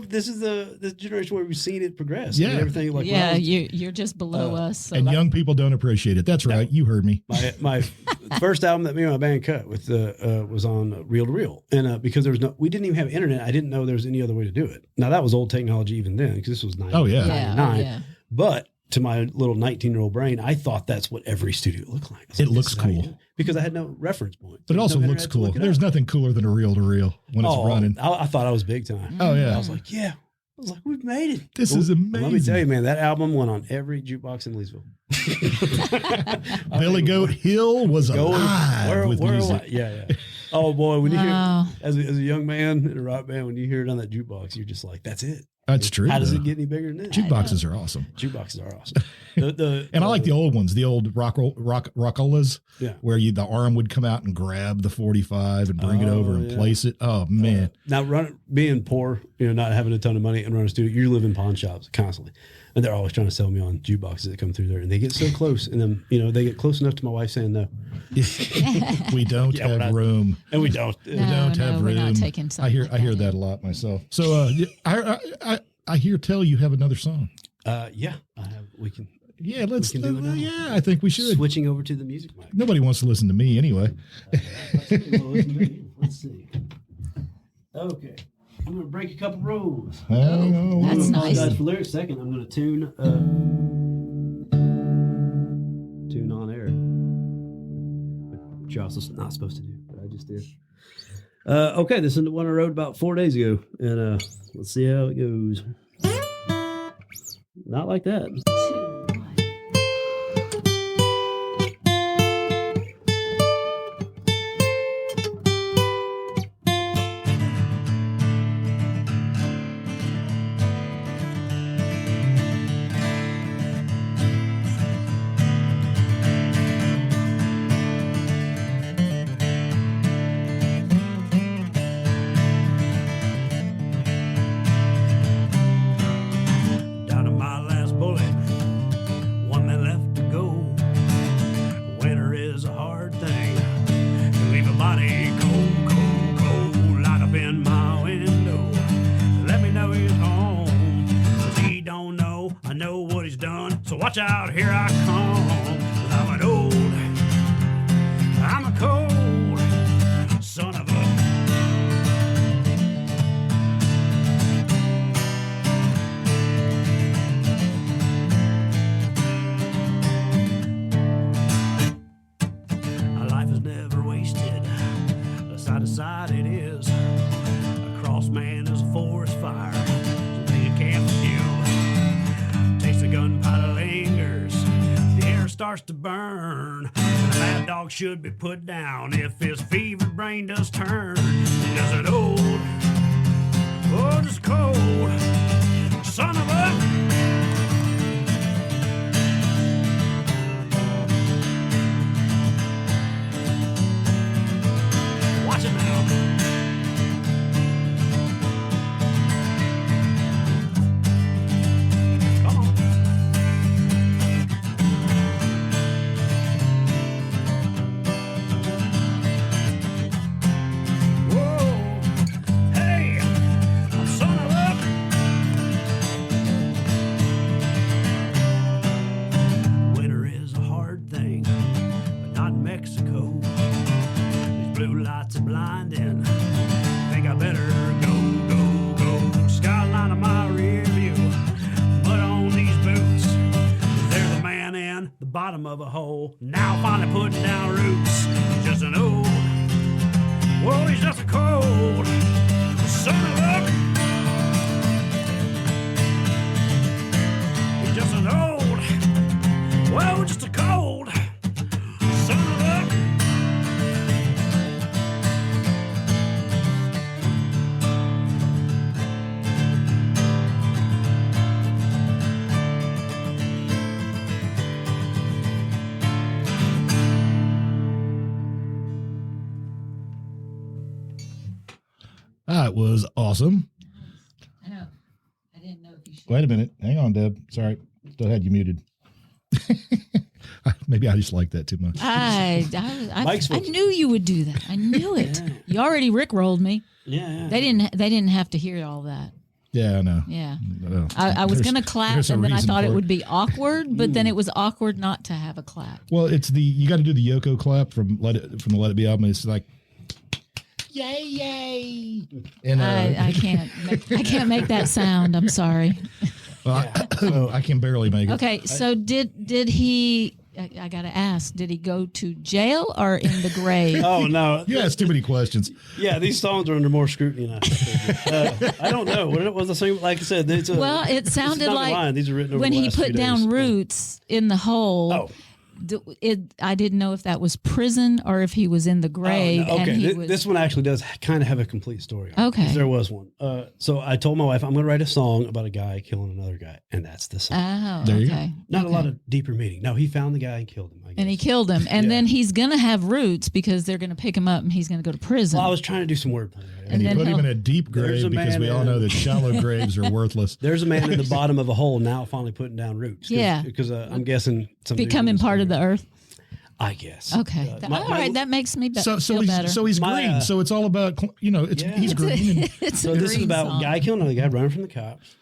[SPEAKER 3] this is the generation where we've seen it progress.
[SPEAKER 1] Yeah.
[SPEAKER 3] I mean, everything like
[SPEAKER 2] you're just below us. So
[SPEAKER 1] and young people don't appreciate it. That's right. You heard me.
[SPEAKER 3] My first album that me and my band cut with was on reel to reel, and because we didn't even have internet, I didn't know there was any other way to do it. Now that was old technology even then, because this was 99. But to my little 19-year-old brain, I thought that's what every studio looked like.
[SPEAKER 1] It looks cool
[SPEAKER 3] because I had no reference point.
[SPEAKER 1] But it also looks cool. There's nothing cooler than a reel to reel when it's running.
[SPEAKER 3] I thought I was big time.
[SPEAKER 1] Oh yeah,
[SPEAKER 3] I was like, we've made it.
[SPEAKER 1] This is amazing.
[SPEAKER 3] Let me tell you, man, that album went on every jukebox in Leesville.
[SPEAKER 1] Billy Goat Hill was alive with music.
[SPEAKER 3] Yeah. Oh boy, when you hear as a young man in a rock band, when you hear it on that jukebox, you're just like, that's it.
[SPEAKER 1] That's true.
[SPEAKER 3] How does it get any bigger than that?
[SPEAKER 1] Jukeboxes are awesome.
[SPEAKER 3] Jukeboxes are awesome.
[SPEAKER 1] And I like the old ones, the old rockolas, where the arm would come out and grab the 45 and bring it over and place it. Oh man!
[SPEAKER 3] Now being poor, not having a ton of money and running a studio, you live in pawn shops constantly, and they're always trying to sell me on jukeboxes that come through there, and they get so close, and then they get close enough to my wife saying no.
[SPEAKER 1] We don't have room,
[SPEAKER 3] and we don't.
[SPEAKER 1] We don't have room.
[SPEAKER 2] We're not taking
[SPEAKER 1] I hear that a lot myself. So I hear tell you have another song.
[SPEAKER 3] Yeah, I have. We can.
[SPEAKER 1] Yeah, let's do it now. Yeah, I think we should.
[SPEAKER 3] Switching over to the music mic.
[SPEAKER 1] Nobody wants to listen to me anyway.
[SPEAKER 3] Let's see. Okay. I'm going to break a couple rules.
[SPEAKER 2] That's nice.
[SPEAKER 3] For lyrics, second, I'm going to tune on air. Which you're also not supposed to do, but I just did. Okay, this is the one I wrote about 4 days ago, and let's see how it goes. Not like that.
[SPEAKER 4] Watch out, here I come. I'm a cold son of a. starts to burn. And the mad dog should be put down if his fevered brain does turn. Does an old, oh, just cold son of a. Watch it now. Come on. Whoa. Hey, son of a. Winter is a hard thing, but not in Mexico. Blue lights are blinding. Think I better go. Skyline of my rear view. Mud on these boots. They're the man in the bottom of a hole. Now finally putting down roots. He's just an old. Whoa, he's just a cold son of a. He's just an old. Whoa, just a cold son of a.
[SPEAKER 1] That was awesome.
[SPEAKER 2] I know. I didn't know if you should.
[SPEAKER 1] Wait a minute. Hang on, Deb. Sorry. Still had you muted. Maybe I just like that too much.
[SPEAKER 2] I knew you would do that. I knew it. Yeah. You already rickrolled me.
[SPEAKER 3] Yeah.
[SPEAKER 2] They didn't have to hear all that.
[SPEAKER 1] Yeah, I know.
[SPEAKER 2] Yeah.
[SPEAKER 1] No.
[SPEAKER 2] I was going to clap, and then I thought it would be awkward, but then it was awkward not to have a clap.
[SPEAKER 1] Well, it's you got to do the Yoko clap from the Let It Be album. It's like, yay, yay. And
[SPEAKER 2] I can't make that sound. I'm sorry.
[SPEAKER 1] Well, I can barely make it.
[SPEAKER 2] Okay, so did he? I got to ask. Did he go to jail or in the grave?
[SPEAKER 3] Oh no!
[SPEAKER 1] You asked too many questions.
[SPEAKER 3] Yeah, these songs are under more scrutiny now. I don't know. What was the same? Like I said, it
[SPEAKER 2] sounded like
[SPEAKER 3] these are written over
[SPEAKER 2] when
[SPEAKER 3] the
[SPEAKER 2] he
[SPEAKER 3] last
[SPEAKER 2] put
[SPEAKER 3] few
[SPEAKER 2] down
[SPEAKER 3] days.
[SPEAKER 2] roots in the hole.
[SPEAKER 3] Oh.
[SPEAKER 2] I didn't know if that was prison or if he was in the grave.
[SPEAKER 3] Oh, no. Okay,
[SPEAKER 2] and he was,
[SPEAKER 3] this one actually does kind of have a complete story.
[SPEAKER 2] Okay,
[SPEAKER 3] there was one. So I told my wife I'm going to write a song about a guy killing another guy, and that's the song.
[SPEAKER 2] Oh,
[SPEAKER 1] there you
[SPEAKER 2] okay.
[SPEAKER 3] Not a lot of deeper meaning. No, he found the guy and killed him. I guess.
[SPEAKER 2] And he killed him, and then he's going to have roots because they're going to pick him up, and he's going to go to prison.
[SPEAKER 3] Well, I was trying to do some wordplay.
[SPEAKER 1] And he put him in a deep grave because we all know that shallow graves are worthless.
[SPEAKER 3] There's a man in the bottom of a hole now finally putting down roots.
[SPEAKER 2] Yeah.
[SPEAKER 3] Because I'm guessing
[SPEAKER 2] becoming part of the earth.
[SPEAKER 3] I guess.
[SPEAKER 2] Okay. All right. That makes me feel better.
[SPEAKER 1] So he's green. So it's all about, he's green.
[SPEAKER 3] So this is about a guy killing another guy running from the cops.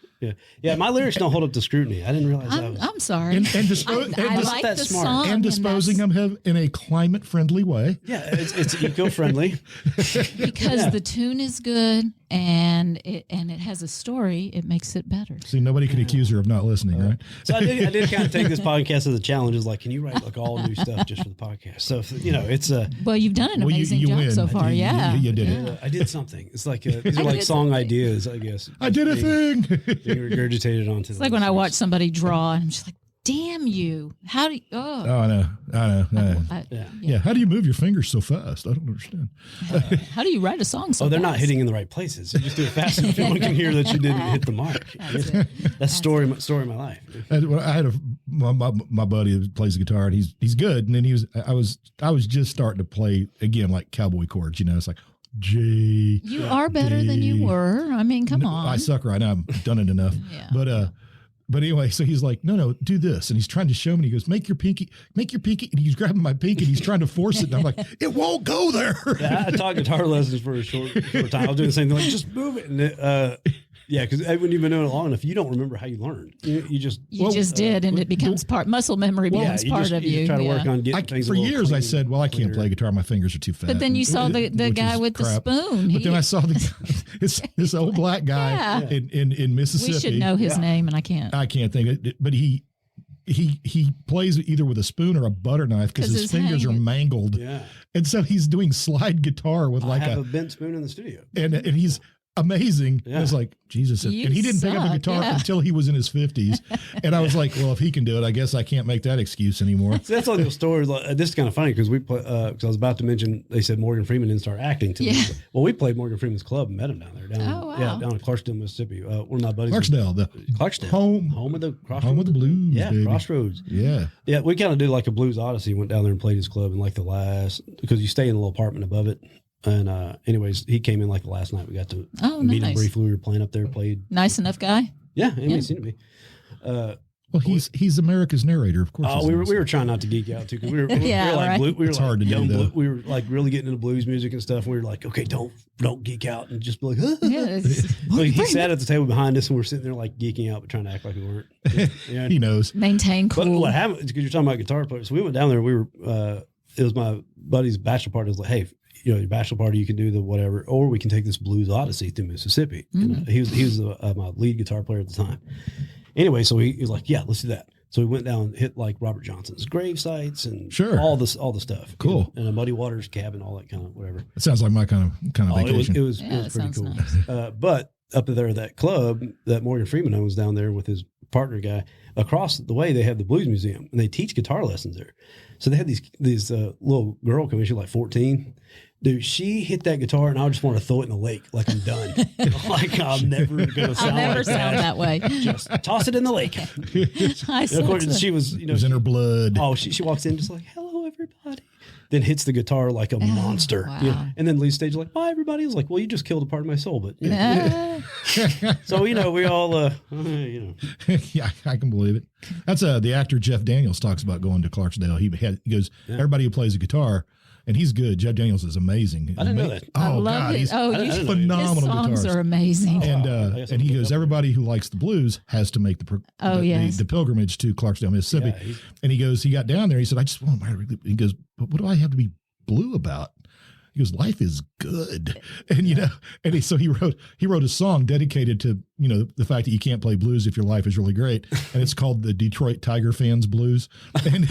[SPEAKER 3] Yeah. My lyrics don't hold up to scrutiny. I didn't realize that.
[SPEAKER 2] I'm sorry.
[SPEAKER 1] And
[SPEAKER 2] like the song.
[SPEAKER 1] And disposing of him in a climate-friendly way.
[SPEAKER 3] Yeah, it's eco-friendly.
[SPEAKER 2] Because the tune is good and it has a story. It makes it better.
[SPEAKER 1] See, nobody can accuse her of not listening, right?
[SPEAKER 3] So I did kind of take this podcast as a challenge. Is like, can you write like all new stuff just for the podcast? So it's a.
[SPEAKER 2] Well, you've done an amazing job
[SPEAKER 1] win.
[SPEAKER 2] so far.
[SPEAKER 1] You did it.
[SPEAKER 3] I did something. It's like these are like song ideas, I guess.
[SPEAKER 1] I did a thing.
[SPEAKER 3] Being regurgitated onto.
[SPEAKER 2] It's like when I watch somebody draw, and I'm just like, "Damn you! How do you?" Oh,
[SPEAKER 1] I know. Yeah. How do you move your fingers so fast? I don't understand.
[SPEAKER 2] How do you write a song so
[SPEAKER 3] they're
[SPEAKER 2] fast?
[SPEAKER 3] not hitting in the right places. You just do it fast enough everyone can hear that you didn't hit the mark. That's story of my life.
[SPEAKER 1] I had my buddy who plays the guitar, and he's good. And then I was just starting to play again like cowboy chords. It's like J.
[SPEAKER 2] You are better than you were. I mean, come on.
[SPEAKER 1] I suck right now. I've done it enough.
[SPEAKER 2] Yeah.
[SPEAKER 1] But anyway, so he's like, no, do this. And he's trying to show me. He goes, make your pinky. And he's grabbing my pinky and he's trying to force it. And I'm like, it won't go there.
[SPEAKER 3] Yeah, I taught guitar lessons for a short time. I was doing the same thing, like, just move it. And because when you've been doing it long enough, you don't remember how you learned. You just
[SPEAKER 2] did, and it becomes muscle memory becomes part of you.
[SPEAKER 3] You try to work on getting things
[SPEAKER 1] for years, I said, well, I can't play guitar. My fingers are too fat.
[SPEAKER 2] But then you saw the guy with the spoon.
[SPEAKER 1] But then I saw this old black guy in Mississippi.
[SPEAKER 2] We should know his name, and I can't.
[SPEAKER 1] I can't think of it, but he plays either with a spoon or a butter knife because his fingers are mangled.
[SPEAKER 3] Yeah.
[SPEAKER 1] And so he's doing slide guitar with
[SPEAKER 3] I have a bent spoon in the studio.
[SPEAKER 1] And he's amazing. I was like, Jesus. And he didn't pick up a guitar until he was in his 50s. And I was like, well, if he can do it, I guess I can't make that excuse anymore.
[SPEAKER 3] So that's all the stories. This is kind of funny because because I was about to mention, they said Morgan Freeman didn't start acting till well, we played Morgan Freeman's club and met him down there. Down in Clarksdale, Mississippi. One of my buddies.
[SPEAKER 1] Clarksdale. Home of the
[SPEAKER 3] blues. Yeah,
[SPEAKER 1] baby.
[SPEAKER 3] Crossroads.
[SPEAKER 1] Yeah.
[SPEAKER 3] Yeah, we kind of did like a blues odyssey. Went down there and played his club in like the last, because you stay in a little apartment above it. And anyways, he came in like the last night. We got to meet him briefly. We were playing up there, played.
[SPEAKER 2] Nice enough guy.
[SPEAKER 3] Yeah, he seemed to be.
[SPEAKER 1] Well, he's America's narrator, of course.
[SPEAKER 3] We were trying not to geek out too, because we were like we were
[SPEAKER 1] it's
[SPEAKER 3] like
[SPEAKER 1] hard to
[SPEAKER 3] young
[SPEAKER 1] do,
[SPEAKER 3] we were like really getting into blues music and stuff. And we were like, okay, don't geek out and just be like. So he sat at the table behind us, and we're sitting there like geeking out, but trying to act like we weren't. Yeah.
[SPEAKER 1] He knows.
[SPEAKER 2] Maintain cool.
[SPEAKER 3] But what happened? Because you're talking about guitar players. So we went down there. We were. It was my buddy's bachelor party. I was like, hey, your bachelor party, you can do the whatever, or we can take this blues odyssey through Mississippi. Mm-hmm. He was my lead guitar player at the time. Anyway, so he was like, yeah, let's do that. So we went down, hit like Robert Johnson's grave sites and all the stuff.
[SPEAKER 1] Cool.
[SPEAKER 3] And a Muddy Waters cabin, all that kind of whatever.
[SPEAKER 1] It sounds like my kind of vacation.
[SPEAKER 3] It was pretty cool. Nice. But up there, that club that Morgan Freeman owns down there with his partner guy, across the way, they have the Blues Museum, and they teach guitar lessons there. So they had these little girl come in, she was like 14. Dude, she hit that guitar, and I just want to throw it in the lake like I'm done. Like I'm never going to sound
[SPEAKER 2] that way.
[SPEAKER 3] Just toss it in the lake. Of course, she was,
[SPEAKER 1] it was in her blood.
[SPEAKER 3] Oh, she walks in just like, hello, everybody. Then hits the guitar like a monster.
[SPEAKER 2] Wow.
[SPEAKER 3] And then leaves stage like, bye, everybody. I was like, well, you just killed a part of my soul. But, So, we all,
[SPEAKER 1] Yeah, I can believe it. That's the actor Jeff Daniels talks about going to Clarksdale. He goes, everybody who plays a guitar, and he's good. Jeff Daniels is amazing.
[SPEAKER 3] I didn't know that.
[SPEAKER 1] Oh, I love
[SPEAKER 2] it.
[SPEAKER 1] He's phenomenal.
[SPEAKER 2] His songs are amazing.
[SPEAKER 1] And he goes, everybody who likes the blues has to make the pilgrimage to Clarksdale, Mississippi. Yeah, and he goes, he got down there. He said, I just want to. He goes, but what do I have to be blue about? He goes, life is good. And so he wrote a song dedicated to, the fact that you can't play blues if your life is really great. And it's called the Detroit Tiger Fans Blues. And,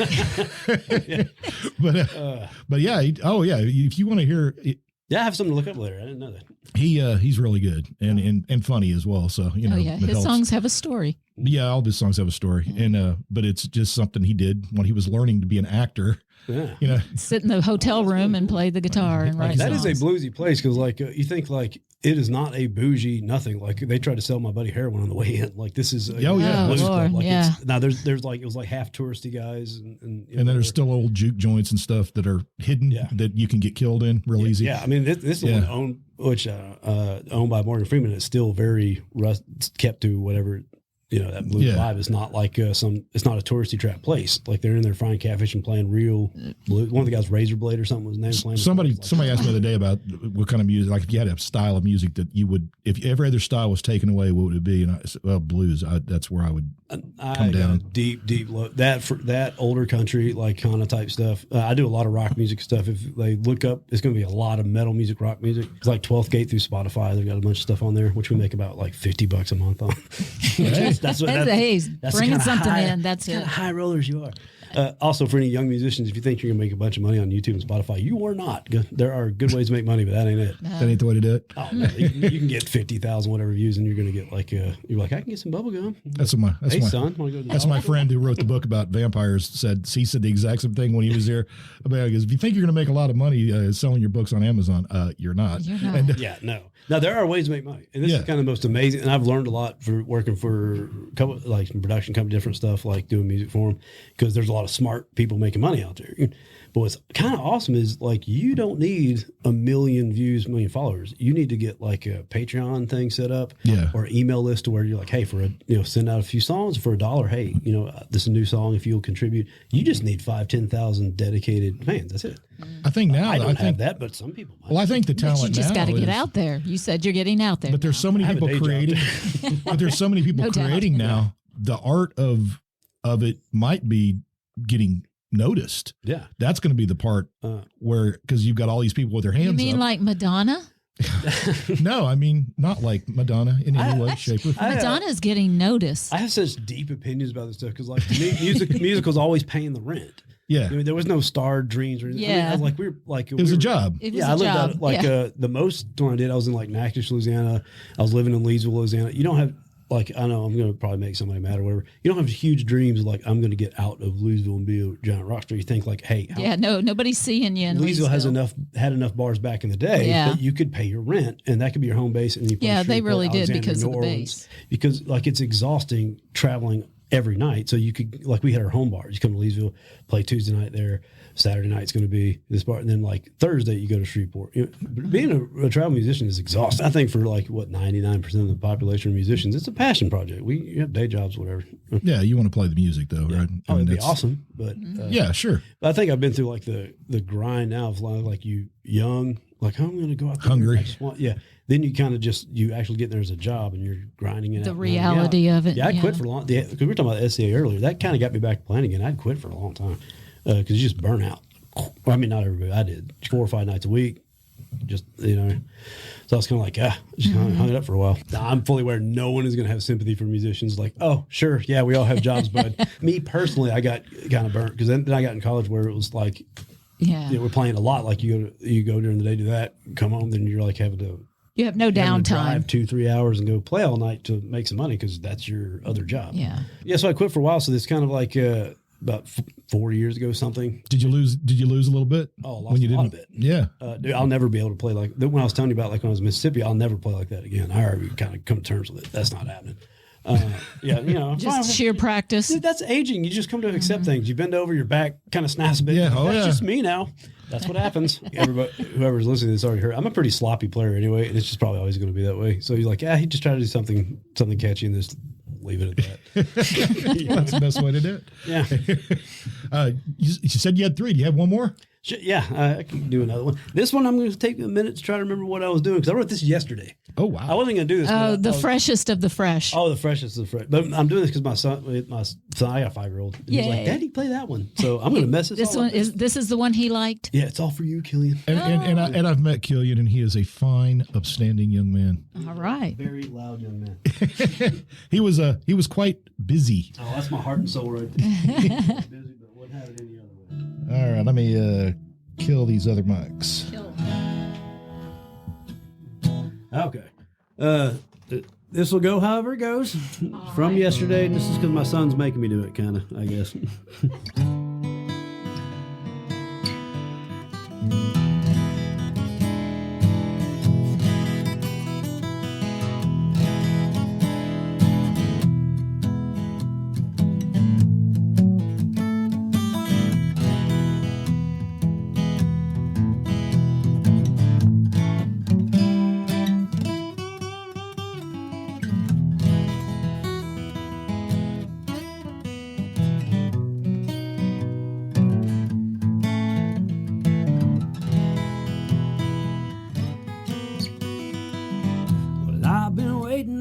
[SPEAKER 1] but yeah. If you want to hear it,
[SPEAKER 3] I have something to look up later. I didn't know that.
[SPEAKER 1] He's really good and funny as well. So,
[SPEAKER 2] his songs have a story.
[SPEAKER 1] Yeah. All of his songs have a story. And, but it's just something he did when he was learning to be an actor.
[SPEAKER 3] Yeah.
[SPEAKER 2] Sit in the hotel room and play the guitar and write songs.
[SPEAKER 3] That is a bluesy place because, like, you think like it is not a bougie nothing. Like they tried to sell my buddy heroin on the way in. Like this is blues club. Like now there's like it was like half touristy guys and
[SPEAKER 1] then there's still old juke joints and stuff that are hidden that you can get killed in real easy.
[SPEAKER 3] Yeah, I mean this is one owned by Morgan Freeman. It's still very kept to whatever. That blues vibe is not like it's not a touristy trap place. Like they're in there frying catfish and playing real blues. One of the guys, Razorblade or something, was named playing.
[SPEAKER 1] Somebody asked me the other day about what kind of music, like if you had a style of music that you would, if every other style was taken away, what would it be? And I said, well, blues. That's where I would come down.
[SPEAKER 3] Deep low. That older country, like kind of type stuff. I do a lot of rock music stuff. If they look up, it's going to be a lot of metal music, rock music. It's like 12th Gate through Spotify. They've got a bunch of stuff on there, which we make about like $50 a month on. That's
[SPEAKER 2] bringing something in. That's
[SPEAKER 3] kind of high rollers you are. Also, for any young musicians, if you think you're going to make a bunch of money on YouTube and Spotify, you are not. There are good ways to make money, but that ain't it.
[SPEAKER 1] That ain't the way to do it.
[SPEAKER 3] Oh, no, you can get 50,000 whatever views, and you're going to get like you're like, I can get some bubble gum.
[SPEAKER 1] That's my friend who wrote the book about vampires said. He said the exact same thing when he was there. About if you think you're going to make a lot of money selling your books on Amazon, you're not.
[SPEAKER 2] You're not.
[SPEAKER 3] And, no. Now there are ways to make money, and this is kind of the most amazing. And I've learned a lot for working for a couple, like some production company, different stuff, like doing music for them, because there's a lot of smart people making money out there. But what's kind of awesome is like you don't need 1 million views, 1 million followers. You need to get like a Patreon thing set up, or email list to where you're like, hey, send out a few songs for $1. Hey, this is a new song. If you'll contribute, you just need 5,000-10,000 dedicated fans. That's it.
[SPEAKER 1] I think now
[SPEAKER 3] I don't have that, but some people might.
[SPEAKER 1] Well, I think the talent
[SPEAKER 2] you just got to get out there. You said you're getting out there.
[SPEAKER 1] But there's so many people creating. But there's so many people creating now. The art of it might be getting noticed.
[SPEAKER 3] Yeah,
[SPEAKER 1] that's going to be the part where, because you've got all these people with their hands. You
[SPEAKER 2] mean
[SPEAKER 1] up.
[SPEAKER 2] Like Madonna?
[SPEAKER 1] No, I mean not like Madonna in any way, shape, or form.
[SPEAKER 2] Madonna's getting noticed.
[SPEAKER 3] I have such deep opinions about this stuff because, like, to me, musical's always paying the rent.
[SPEAKER 1] Yeah.
[SPEAKER 3] I mean, there was no star dreams or anything.
[SPEAKER 2] Yeah.
[SPEAKER 3] I mean, it
[SPEAKER 1] was a job.
[SPEAKER 2] It was a job.
[SPEAKER 3] I lived out the most one I did, I was in like Natchitoches, Louisiana. I was living in Leesville, Louisiana. You don't have I know I'm going to probably make somebody mad or whatever. You don't have huge dreams like I'm going to get out of Louisville and be a giant rock star. You think like, hey,
[SPEAKER 2] nobody's seeing you in
[SPEAKER 3] Leesville had enough bars back in the day that you could pay your rent and that could be your home base. And
[SPEAKER 2] they really did because of the base.
[SPEAKER 3] Because like it's exhausting traveling every night. So you could, like we had our home bars. You come to Leesville, play Tuesday night there. Saturday night's going to be this bar. And then like Thursday, you go to Shreveport. Being a travel musician is exhausting. I think for 99% of the population of musicians, it's a passion project. You have day jobs, whatever.
[SPEAKER 1] Yeah. You want to play the music though, right?
[SPEAKER 3] It'd be awesome. But
[SPEAKER 1] yeah, sure.
[SPEAKER 3] But I think I've been through like the grind now of like you young, like I'm going to go out there.
[SPEAKER 1] Hungry.
[SPEAKER 3] Then you kind of you actually get there as a job and you're grinding it out.
[SPEAKER 2] The reality of it.
[SPEAKER 3] Yeah, I quit for a long time. Because we were talking about the SCA earlier. That kind of got me back playing again. I'd quit for a long time because you just burn out. Well, I mean, not everybody. I did 4 or 5 nights a week. Just, So I was kind of like, just hung it up for a while. Now, I'm fully aware no one is going to have sympathy for musicians. Like, oh, sure. Yeah, we all have jobs. But me personally, I got kind of burnt because then I got in college where it was like, we're playing a lot. Like you go during the day, do that, come home, then you're like having to.
[SPEAKER 2] You have no downtime.
[SPEAKER 3] Drive 2-3 hours and go play all night to make some money because that's your other job.
[SPEAKER 2] Yeah.
[SPEAKER 3] Yeah. So I quit for a while. So this kind of like about 4 years ago, something.
[SPEAKER 1] Did you lose a little bit?
[SPEAKER 3] Oh, I lost a lot of it.
[SPEAKER 1] Yeah.
[SPEAKER 3] Dude, I'll never be able to play like when I was telling you about like when I was in Mississippi, I'll never play like that again. I already kind of come to terms with it. That's not happening.
[SPEAKER 2] Just sheer practice.
[SPEAKER 3] Dude, that's aging. You just come to accept things. You bend over, your back kind of snaps a bit.
[SPEAKER 1] Yeah,
[SPEAKER 3] that's just me now. That's what happens. Whoever's listening to this already heard. I'm a pretty sloppy player anyway, and it's just probably always going to be that way. So you're like, he just tried to do something catchy, and just leave it at that.
[SPEAKER 1] That's the best way to do it.
[SPEAKER 3] Yeah.
[SPEAKER 1] You said you had 3. Do you have one more?
[SPEAKER 3] Yeah, I can do another one. This one, I'm going to take a minute to try to remember what I was doing because I wrote this yesterday.
[SPEAKER 1] Oh, wow.
[SPEAKER 3] I wasn't going to do this.
[SPEAKER 2] Oh, the freshest of the fresh.
[SPEAKER 3] Oh, the freshest of the fresh. But I'm doing this because my son, I got a 5-year-old. He's like, Daddy, play that one. So I'm going to mess
[SPEAKER 2] this one. This is the one he liked?
[SPEAKER 3] Yeah, it's all for you, Killian.
[SPEAKER 1] And I've met Killian, and he is a fine, upstanding young man.
[SPEAKER 2] All right.
[SPEAKER 3] Very loud young man.
[SPEAKER 1] He was quite busy.
[SPEAKER 3] Oh, that's my heart and soul right there. Busy, but wouldn't have it any other way.
[SPEAKER 1] All right, let me kill these other mics.
[SPEAKER 3] Okay. This will go however it goes from yesterday. And this is because my son's making me do it, kind of, I guess.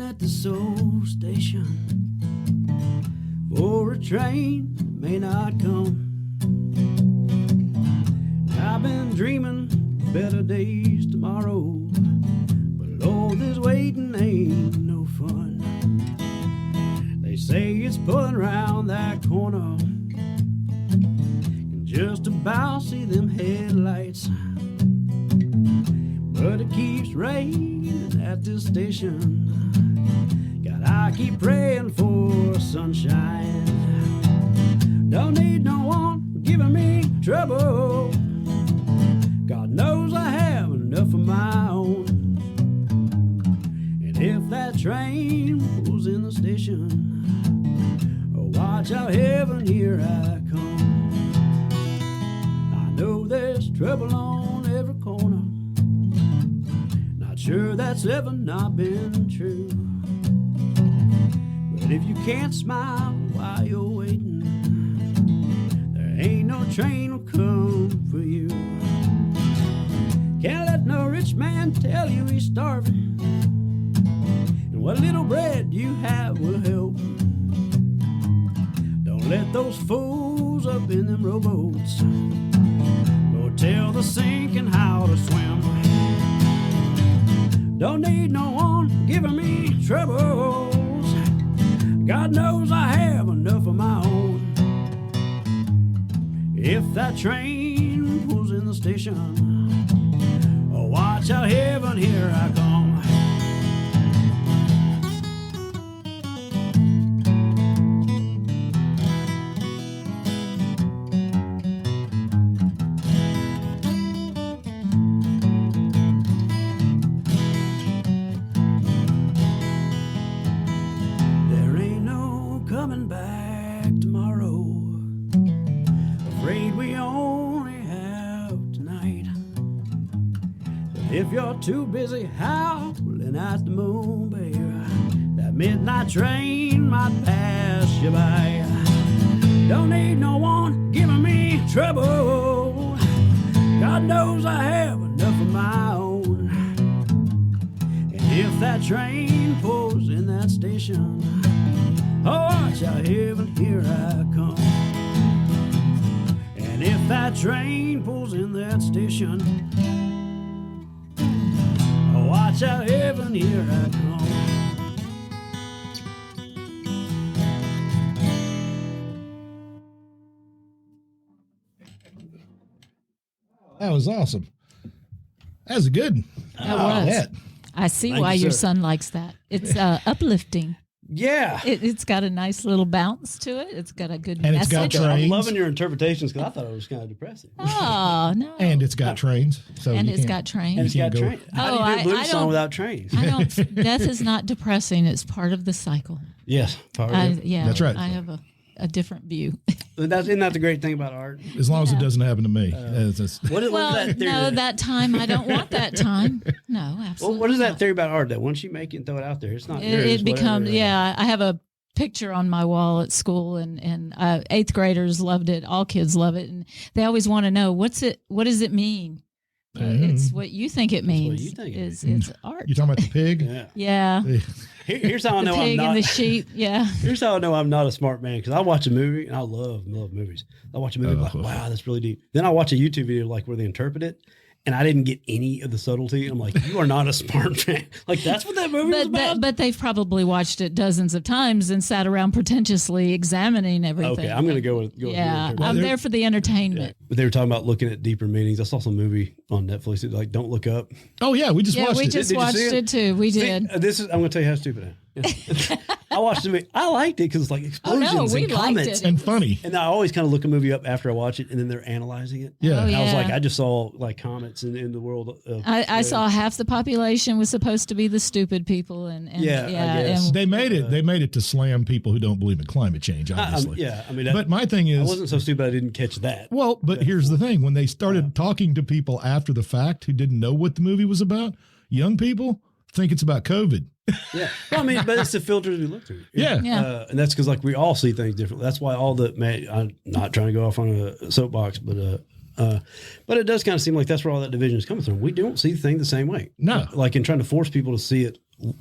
[SPEAKER 3] At the soul station for a train that may not come. I've been dreaming better days tomorrow, but all this waiting ain't no fun. They say it's pulling around that corner, can just about see them headlights, but it keeps raining at this station. I keep praying for sunshine. Don't need no one giving me trouble. God knows I have enough of my own. And if that train pulls in the station, oh, watch out, heaven, here I come. I know there's trouble on every corner. Not sure that's ever not been true. But if you can't smile while you're waiting, there ain't no train will come for you. Can't let no rich man tell you he's starving, and what little bread you have will help. Don't let those fools up in them rowboats go tell the sinking how to swim. Don't need no one giving me troubles. God knows I have enough of my own. If
[SPEAKER 4] that train pulls in the station, oh, watch out, heaven, here I come. There ain't no coming back tomorrow. Afraid we only have tonight. But if you're too busy howling at the moon, babe, that midnight train might pass you by. Don't need no one giving me trouble. God knows I have enough of my own. And if that train pulls in that station, oh, watch out, heaven, here I come. And if that train pulls in that station, oh, watch out, heaven, here I come.
[SPEAKER 1] That was awesome. That was good.
[SPEAKER 2] That was.
[SPEAKER 1] That.
[SPEAKER 2] I see
[SPEAKER 3] Thank
[SPEAKER 2] why
[SPEAKER 3] you,
[SPEAKER 2] your
[SPEAKER 3] sir.
[SPEAKER 2] son likes that. It's uplifting.
[SPEAKER 3] Yeah.
[SPEAKER 2] It's got a nice little bounce to it. It's got a good
[SPEAKER 1] And it's
[SPEAKER 2] message.
[SPEAKER 1] got trains.
[SPEAKER 3] I'm loving your interpretations because I thought it was kind of depressing.
[SPEAKER 2] Oh, no.
[SPEAKER 1] And it's got trains. So
[SPEAKER 2] And
[SPEAKER 1] you
[SPEAKER 2] it's
[SPEAKER 1] can't-
[SPEAKER 2] got trains.
[SPEAKER 3] And it's got
[SPEAKER 1] go-
[SPEAKER 3] trains. How
[SPEAKER 2] Oh,
[SPEAKER 3] do you do a
[SPEAKER 2] I
[SPEAKER 3] blues song
[SPEAKER 2] don't-
[SPEAKER 3] without trains?
[SPEAKER 2] I don't. Death is not depressing. It's part of the cycle.
[SPEAKER 3] Yes. Probably.
[SPEAKER 2] Yeah,
[SPEAKER 1] That's right.
[SPEAKER 2] I have a different view.
[SPEAKER 3] Isn't that the great thing about art?
[SPEAKER 1] As long as it
[SPEAKER 2] Yeah.
[SPEAKER 1] doesn't happen to me. It's-
[SPEAKER 3] What is
[SPEAKER 2] Well,
[SPEAKER 3] that theory?
[SPEAKER 2] no, that time I don't want that time. No, absolutely.
[SPEAKER 3] Well, what is that
[SPEAKER 2] not.
[SPEAKER 3] theory about art that once you make it and throw it out there, it's not yours,
[SPEAKER 2] It becomes
[SPEAKER 3] whatever.
[SPEAKER 2] yeah. I have a picture on my wall at school, and eighth graders loved it. All kids love it, and they always want to know what does it mean. It's what you think it means.
[SPEAKER 3] you think it
[SPEAKER 2] It's art.
[SPEAKER 1] You're talking about the pig?
[SPEAKER 3] Yeah.
[SPEAKER 2] Yeah,
[SPEAKER 3] Here's how I
[SPEAKER 2] the
[SPEAKER 3] know I'm
[SPEAKER 2] pig
[SPEAKER 3] not.
[SPEAKER 2] and the sheep. Yeah,
[SPEAKER 3] Here's how I know I'm not a smart man, because I watch a movie and I love movies. I watch a movie like, wow, that's really deep. Then I watch a YouTube video like where they interpret it, and I didn't get any of the subtlety. I'm like, you are not a smart man. Like that's what that movie was about.
[SPEAKER 2] but they've probably watched it dozens of times and sat around pretentiously examining everything.
[SPEAKER 3] Okay, I'm gonna go with
[SPEAKER 2] Yeah,
[SPEAKER 3] with
[SPEAKER 2] I'm there for the entertainment.
[SPEAKER 3] But they were talking about looking at deeper meanings. I saw some movie on Netflix that like Don't Look Up.
[SPEAKER 1] Oh, yeah. We just
[SPEAKER 2] Yeah,
[SPEAKER 1] watched
[SPEAKER 2] we
[SPEAKER 1] it.
[SPEAKER 2] just
[SPEAKER 3] Did you
[SPEAKER 2] watched
[SPEAKER 3] see
[SPEAKER 2] it too. We did.
[SPEAKER 3] This is I'm gonna tell you how stupid I am. I watched the movie. I liked it because it's like explosions
[SPEAKER 2] we
[SPEAKER 3] and
[SPEAKER 2] liked
[SPEAKER 3] comments.
[SPEAKER 2] it.
[SPEAKER 1] And funny.
[SPEAKER 3] And I always kind of look a movie up after I watch it, and then they're analyzing it.
[SPEAKER 1] Yeah.
[SPEAKER 2] Oh,
[SPEAKER 3] And I was like,
[SPEAKER 2] yeah.
[SPEAKER 3] I just saw like comments in the world. Of,
[SPEAKER 2] I saw half the population was supposed to be the stupid people, and
[SPEAKER 3] Yeah, I guess.
[SPEAKER 2] and
[SPEAKER 1] They made it to slam people who don't believe in climate change, obviously.
[SPEAKER 3] yeah, I mean,
[SPEAKER 1] But my thing
[SPEAKER 3] I
[SPEAKER 1] is,
[SPEAKER 3] wasn't so stupid I didn't catch that.
[SPEAKER 1] well, but here's the thing. When they started talking to people after the fact who didn't know what the movie was about, young people think it's about COVID.
[SPEAKER 3] Yeah, well, I mean, but it's the filters we look through.
[SPEAKER 1] Yeah.
[SPEAKER 2] Yeah.
[SPEAKER 3] And that's because like we all see things differently. That's why all the I'm not trying to go off on a soapbox, but it does kind of seem like that's where all that division is coming from. We don't see the thing the same way.
[SPEAKER 1] No.
[SPEAKER 3] Like in trying to force people to see it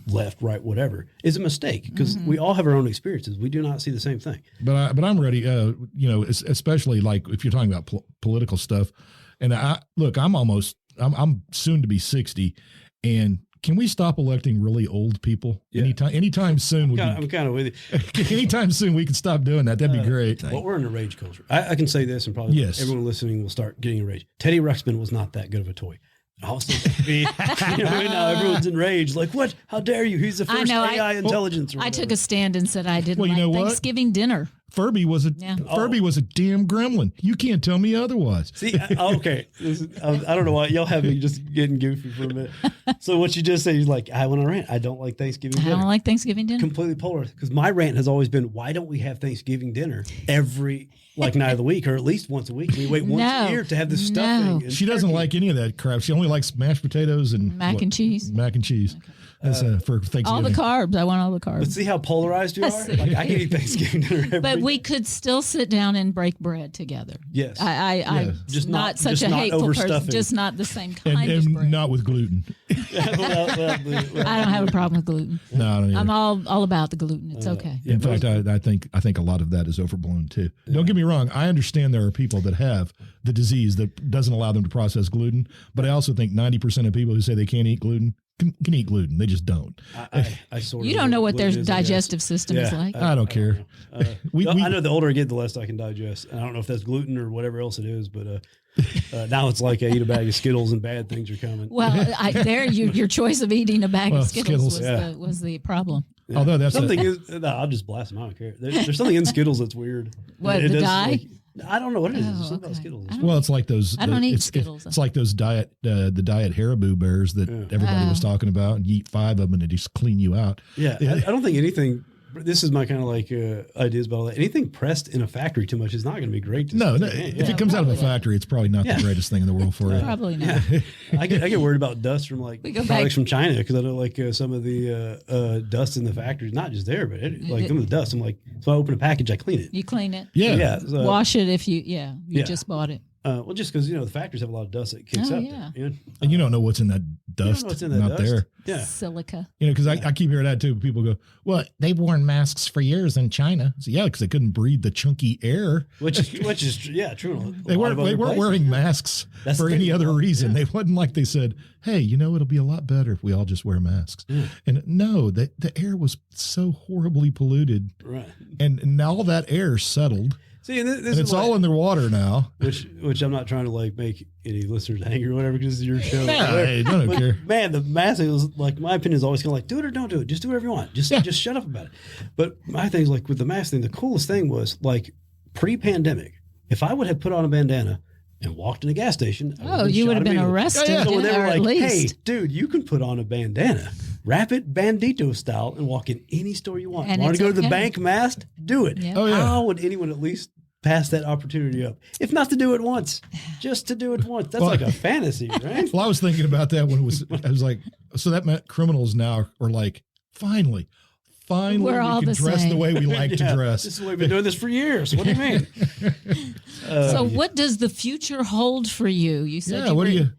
[SPEAKER 3] left, right, whatever is a mistake because we all have our own experiences. We do not see the same thing.
[SPEAKER 1] But I'm ready. Especially like if you're talking about political stuff. And I'm soon to be 60, and can we stop electing really old people?
[SPEAKER 3] Yeah.
[SPEAKER 1] Anytime soon.
[SPEAKER 3] I'm kind of with you.
[SPEAKER 1] Anytime soon we can stop doing that. That'd be great.
[SPEAKER 3] Well, we're in a rage culture. I can say this, and probably
[SPEAKER 1] Yes.
[SPEAKER 3] everyone listening will start getting enraged. Teddy Ruxpin was not that good of a toy. Also, now everyone's enraged. Like, what? How dare you? He's the first AI intelligence. Or
[SPEAKER 2] I
[SPEAKER 3] whatever.
[SPEAKER 2] took a stand and said I didn't
[SPEAKER 1] Well, you
[SPEAKER 2] like
[SPEAKER 1] know what?
[SPEAKER 2] Thanksgiving dinner.
[SPEAKER 1] Furby was a damn gremlin. You can't tell me otherwise.
[SPEAKER 3] See, okay. I don't know why y'all have me just getting goofy for a minute. So what you just said, you're like, I went on a rant. I don't like Thanksgiving
[SPEAKER 2] I
[SPEAKER 3] dinner.
[SPEAKER 2] don't like Thanksgiving dinner.
[SPEAKER 3] Completely polar. Because my rant has always been, why don't we have Thanksgiving dinner every night of the week, or at least once a week? We wait once a year to have this stuffing. and
[SPEAKER 1] She doesn't
[SPEAKER 3] turkey.
[SPEAKER 1] like any of that crap. She only likes mashed potatoes and
[SPEAKER 2] Mac and cheese.
[SPEAKER 1] Mac and cheese. That's for Thanksgiving.
[SPEAKER 2] All the carbs. I want all the carbs.
[SPEAKER 3] But see how polarized you are? Like I can eat Thanksgiving dinner every
[SPEAKER 2] But we could still sit down and break bread together.
[SPEAKER 3] Yes.
[SPEAKER 2] I'm
[SPEAKER 3] Just
[SPEAKER 2] not
[SPEAKER 3] not-
[SPEAKER 2] such
[SPEAKER 3] just
[SPEAKER 2] a
[SPEAKER 3] not
[SPEAKER 2] hateful person.
[SPEAKER 3] overstuffing.
[SPEAKER 2] Just not the same kind of
[SPEAKER 1] and
[SPEAKER 2] bread.
[SPEAKER 1] not with gluten.
[SPEAKER 2] I don't have a problem with gluten.
[SPEAKER 1] No, I don't either.
[SPEAKER 2] I'm all about the gluten. It's okay.
[SPEAKER 1] In fact, I think a lot of that is overblown too. Don't get me wrong. I understand there are people that have the disease that doesn't allow them to process gluten, but I also think 90% of people who say they can't eat gluten can eat gluten. They just don't.
[SPEAKER 3] I sort of.
[SPEAKER 2] You don't know what their digestive system is like.
[SPEAKER 1] I don't care.
[SPEAKER 3] I know the older I get, the less I can digest. And I don't know if that's gluten or whatever else it is, but now it's like I eat a bag of Skittles and bad things are coming.
[SPEAKER 2] Well, your choice of eating a bag of Skittles was the problem.
[SPEAKER 3] Yeah.
[SPEAKER 1] Although that's
[SPEAKER 3] something I'll just blast them. I don't care. There's something in Skittles that's weird.
[SPEAKER 2] What, the dye?
[SPEAKER 3] Like, I don't know what it is. There's something about Skittles.
[SPEAKER 1] Well, it's like those.
[SPEAKER 2] I don't eat Skittles.
[SPEAKER 1] It's like those the diet Haribo bears that everybody was talking about, and you eat 5 of them and they just clean you out.
[SPEAKER 3] Yeah, I don't think anything. This is my kind of like ideas about all that. Anything pressed in a factory too much is not going to be great.
[SPEAKER 1] If it comes out of a factory, it's probably not the greatest thing in the world for you.
[SPEAKER 2] Probably not.
[SPEAKER 3] Yeah. I get worried about dust from like products from China because I know like some of the dust in the factories, not just there, but some of the dust. I'm like, so I open a package, I clean it.
[SPEAKER 2] You clean it.
[SPEAKER 1] Yeah.
[SPEAKER 3] So,
[SPEAKER 2] wash it if you just bought it.
[SPEAKER 3] Well, just because the factories have a lot of dust that kicks up.
[SPEAKER 2] Yeah.
[SPEAKER 3] There,
[SPEAKER 1] and you don't know what's in that dust. There.
[SPEAKER 3] Yeah.
[SPEAKER 2] Silica.
[SPEAKER 1] Because I keep hearing that too. People go, "Well, they've worn masks for years in China." So because they couldn't breathe the chunky air.
[SPEAKER 3] Which is true.
[SPEAKER 1] They weren't wearing masks for any other reason. They wasn't like they said, "Hey, it'll be a lot better if we all just wear masks." Yeah. And no, the air was so horribly polluted.
[SPEAKER 3] Right.
[SPEAKER 1] And now all that air settled. See, and it's all in the water now.
[SPEAKER 3] Which I'm not trying to like make any listeners angry or whatever because it's your show.
[SPEAKER 1] I don't care.
[SPEAKER 3] Man, the mask is like, my opinion is always kind of like, do it or don't do it. Just do whatever you want. Just shut up about it. But my thing is like with the mask thing, the coolest thing was like pre-pandemic, if I would have put on a bandana and walked in a gas station.
[SPEAKER 2] You would have been arrested.
[SPEAKER 3] So when they were like,
[SPEAKER 2] hey,
[SPEAKER 3] dude, you can put on a bandana. Wrap it bandito style and walk in any store you want. Want to go to the bank masked? Do it.
[SPEAKER 2] Yeah.
[SPEAKER 3] How would anyone at least pass that opportunity up? If not to do it once, just to do it once. That's like a fantasy, right?
[SPEAKER 1] Well, I was thinking about that when I was like, so that meant criminals now are like, finally,
[SPEAKER 2] we're all
[SPEAKER 1] we can dress
[SPEAKER 2] same.
[SPEAKER 1] the way we like to dress.
[SPEAKER 3] This is the way we've been doing this for years. What do you mean?
[SPEAKER 2] So what does the future hold for you? You said
[SPEAKER 1] what do you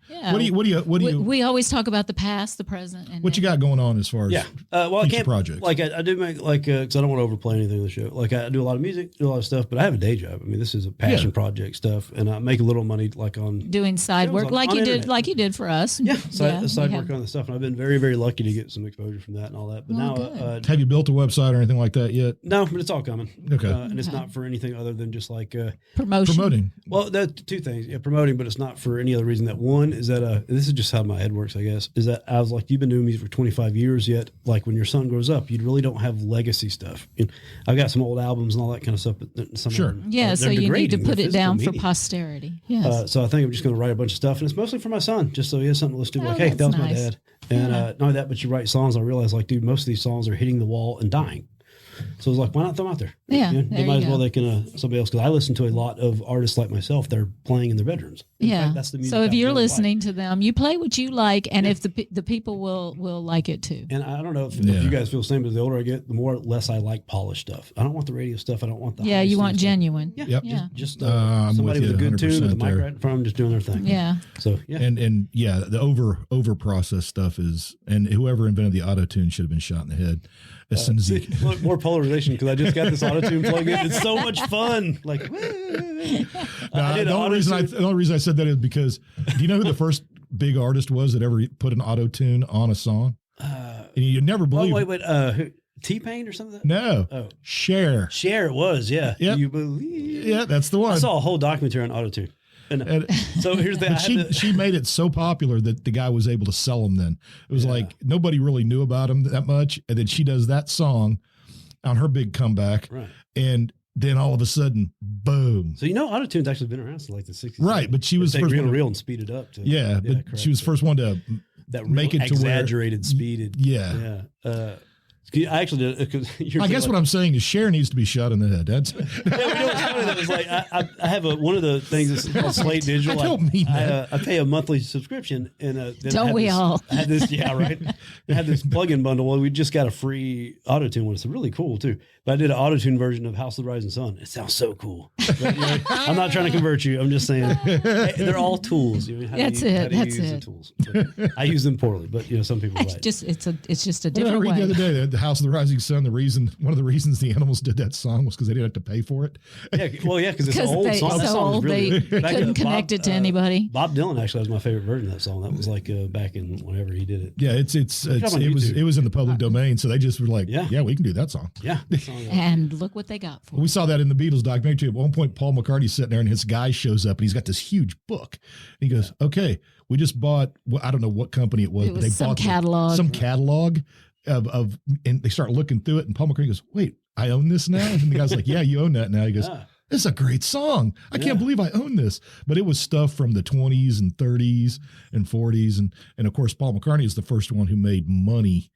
[SPEAKER 2] we always talk about the past, the present, and
[SPEAKER 1] what you got going on as far as
[SPEAKER 3] I can't
[SPEAKER 1] projects.
[SPEAKER 3] Like I do make because I don't want to overplay anything in the show. Like I do a lot of music, do a lot of stuff, but I have a day job. I mean, this is a passion project stuff, and I make a little money like on
[SPEAKER 2] doing side work like you did for us.
[SPEAKER 3] Yeah, side work on the stuff, and I've been very, very lucky to get some exposure from that and all that. But now,
[SPEAKER 1] have you built a website or anything like that yet?
[SPEAKER 3] No, but it's all coming.
[SPEAKER 1] Okay,
[SPEAKER 3] and it's not for anything other than just like
[SPEAKER 1] promoting.
[SPEAKER 3] Well, that's two things. Yeah, promoting, but it's not for any other reason. That one is that this is just how my head works, I guess. Is that I was like, you've been doing music for 25 years, yet like when your son grows up, you really don't have legacy stuff. And I've got some old albums and all that kind of stuff, but some
[SPEAKER 1] sure,
[SPEAKER 3] of them,
[SPEAKER 2] so you need to put it down for posterity. Yes.
[SPEAKER 3] So I think I'm just going to write a bunch of stuff, and it's mostly for my son, just so he has something to listen to. Like, hey, that was my dad. And not only that, but you write songs. I realize, like, dude, most of these songs are hitting the wall and dying. So it's like, why not throw them out there?
[SPEAKER 2] Yeah,
[SPEAKER 3] they might as well. They can somebody else, because I listen to a lot of artists like myself that are playing in their bedrooms. In fact, that's the music.
[SPEAKER 2] So if you're listening to them, you play what you like, and if the people will like it too.
[SPEAKER 3] And I don't know if you guys feel the same, but the older I get, the more less I like polished stuff. I don't want the radio stuff. I don't want the
[SPEAKER 2] you want genuine.
[SPEAKER 3] Just somebody with a good tune with a mic right in front of them, just doing their thing.
[SPEAKER 2] Yeah.
[SPEAKER 3] So
[SPEAKER 1] and the over processed stuff is, and whoever invented the auto tune should have been shot in the head as soon as he.
[SPEAKER 3] More polarization because I just got this auto tune plug in. It's so much fun. Like,
[SPEAKER 1] the only reason I said that is because do you know who the first big artist was that ever put an auto tune on a song? And you never believe.
[SPEAKER 3] Wait. T-Pain or something?
[SPEAKER 1] No. Oh. Cher.
[SPEAKER 3] Cher it was, yeah.
[SPEAKER 1] Yep.
[SPEAKER 3] You believe?
[SPEAKER 1] Yeah, that's the one.
[SPEAKER 3] I saw a whole documentary on auto tune. And so here's the thing.
[SPEAKER 1] She made it so popular that the guy was able to sell them then. It was like nobody really knew about him that much. And then she does that song on her big comeback.
[SPEAKER 3] Right.
[SPEAKER 1] And then all of a sudden, boom.
[SPEAKER 3] So auto-tune's actually been around since like the 60s.
[SPEAKER 1] Right, but she was the first
[SPEAKER 3] reel and speed it up.
[SPEAKER 1] But she was the first one to make it to
[SPEAKER 3] exaggerated speed.
[SPEAKER 1] Yeah.
[SPEAKER 3] I actually did.
[SPEAKER 1] I guess what I'm saying is Cher needs to be shot in the head. That's
[SPEAKER 3] that was like I have one of the things that's called Slate Digital.
[SPEAKER 1] I don't mean that.
[SPEAKER 3] I pay a monthly subscription, and then
[SPEAKER 2] don't we all?
[SPEAKER 3] I had this, right. I had this plug-in bundle. Well, we just got a free auto-tune one. It's really cool too. But I did an auto-tune version of House of the Rising Sun. It sounds so cool. But, I'm not trying to convert you. I'm just saying they're all tools.
[SPEAKER 2] That's it.
[SPEAKER 3] Tools. I use them poorly, but some people.
[SPEAKER 2] It's just a different way.
[SPEAKER 1] The other day the House of the Rising Sun, one of the reasons the Animals did that song was because they didn't have to pay for it.
[SPEAKER 3] Yeah, well, yeah, because it's an old song. That song was really
[SPEAKER 2] they couldn't connect it to anybody.
[SPEAKER 3] Bob Dylan actually has my favorite version of that song. That was like back in whenever he did it.
[SPEAKER 1] Yeah, it was in the public domain, so they just were like, yeah, we can do that song.
[SPEAKER 3] Yeah,
[SPEAKER 2] and look what they got for.
[SPEAKER 1] We saw that in the Beatles documentary. At one point, Paul McCartney's sitting there, and his guy shows up, and he's got this huge book. And he goes, "Okay, we just bought. I don't know what company it was, but they bought some catalog of, and they start looking through it. And Paul McCartney goes, "Wait, I own this now?" And the guy's like, "Yeah, you own that now." He goes, "This is a great song. I can't believe I own this." But it was stuff from the 20s and 30s and 40s, and of course, Paul McCartney is the first one who made money,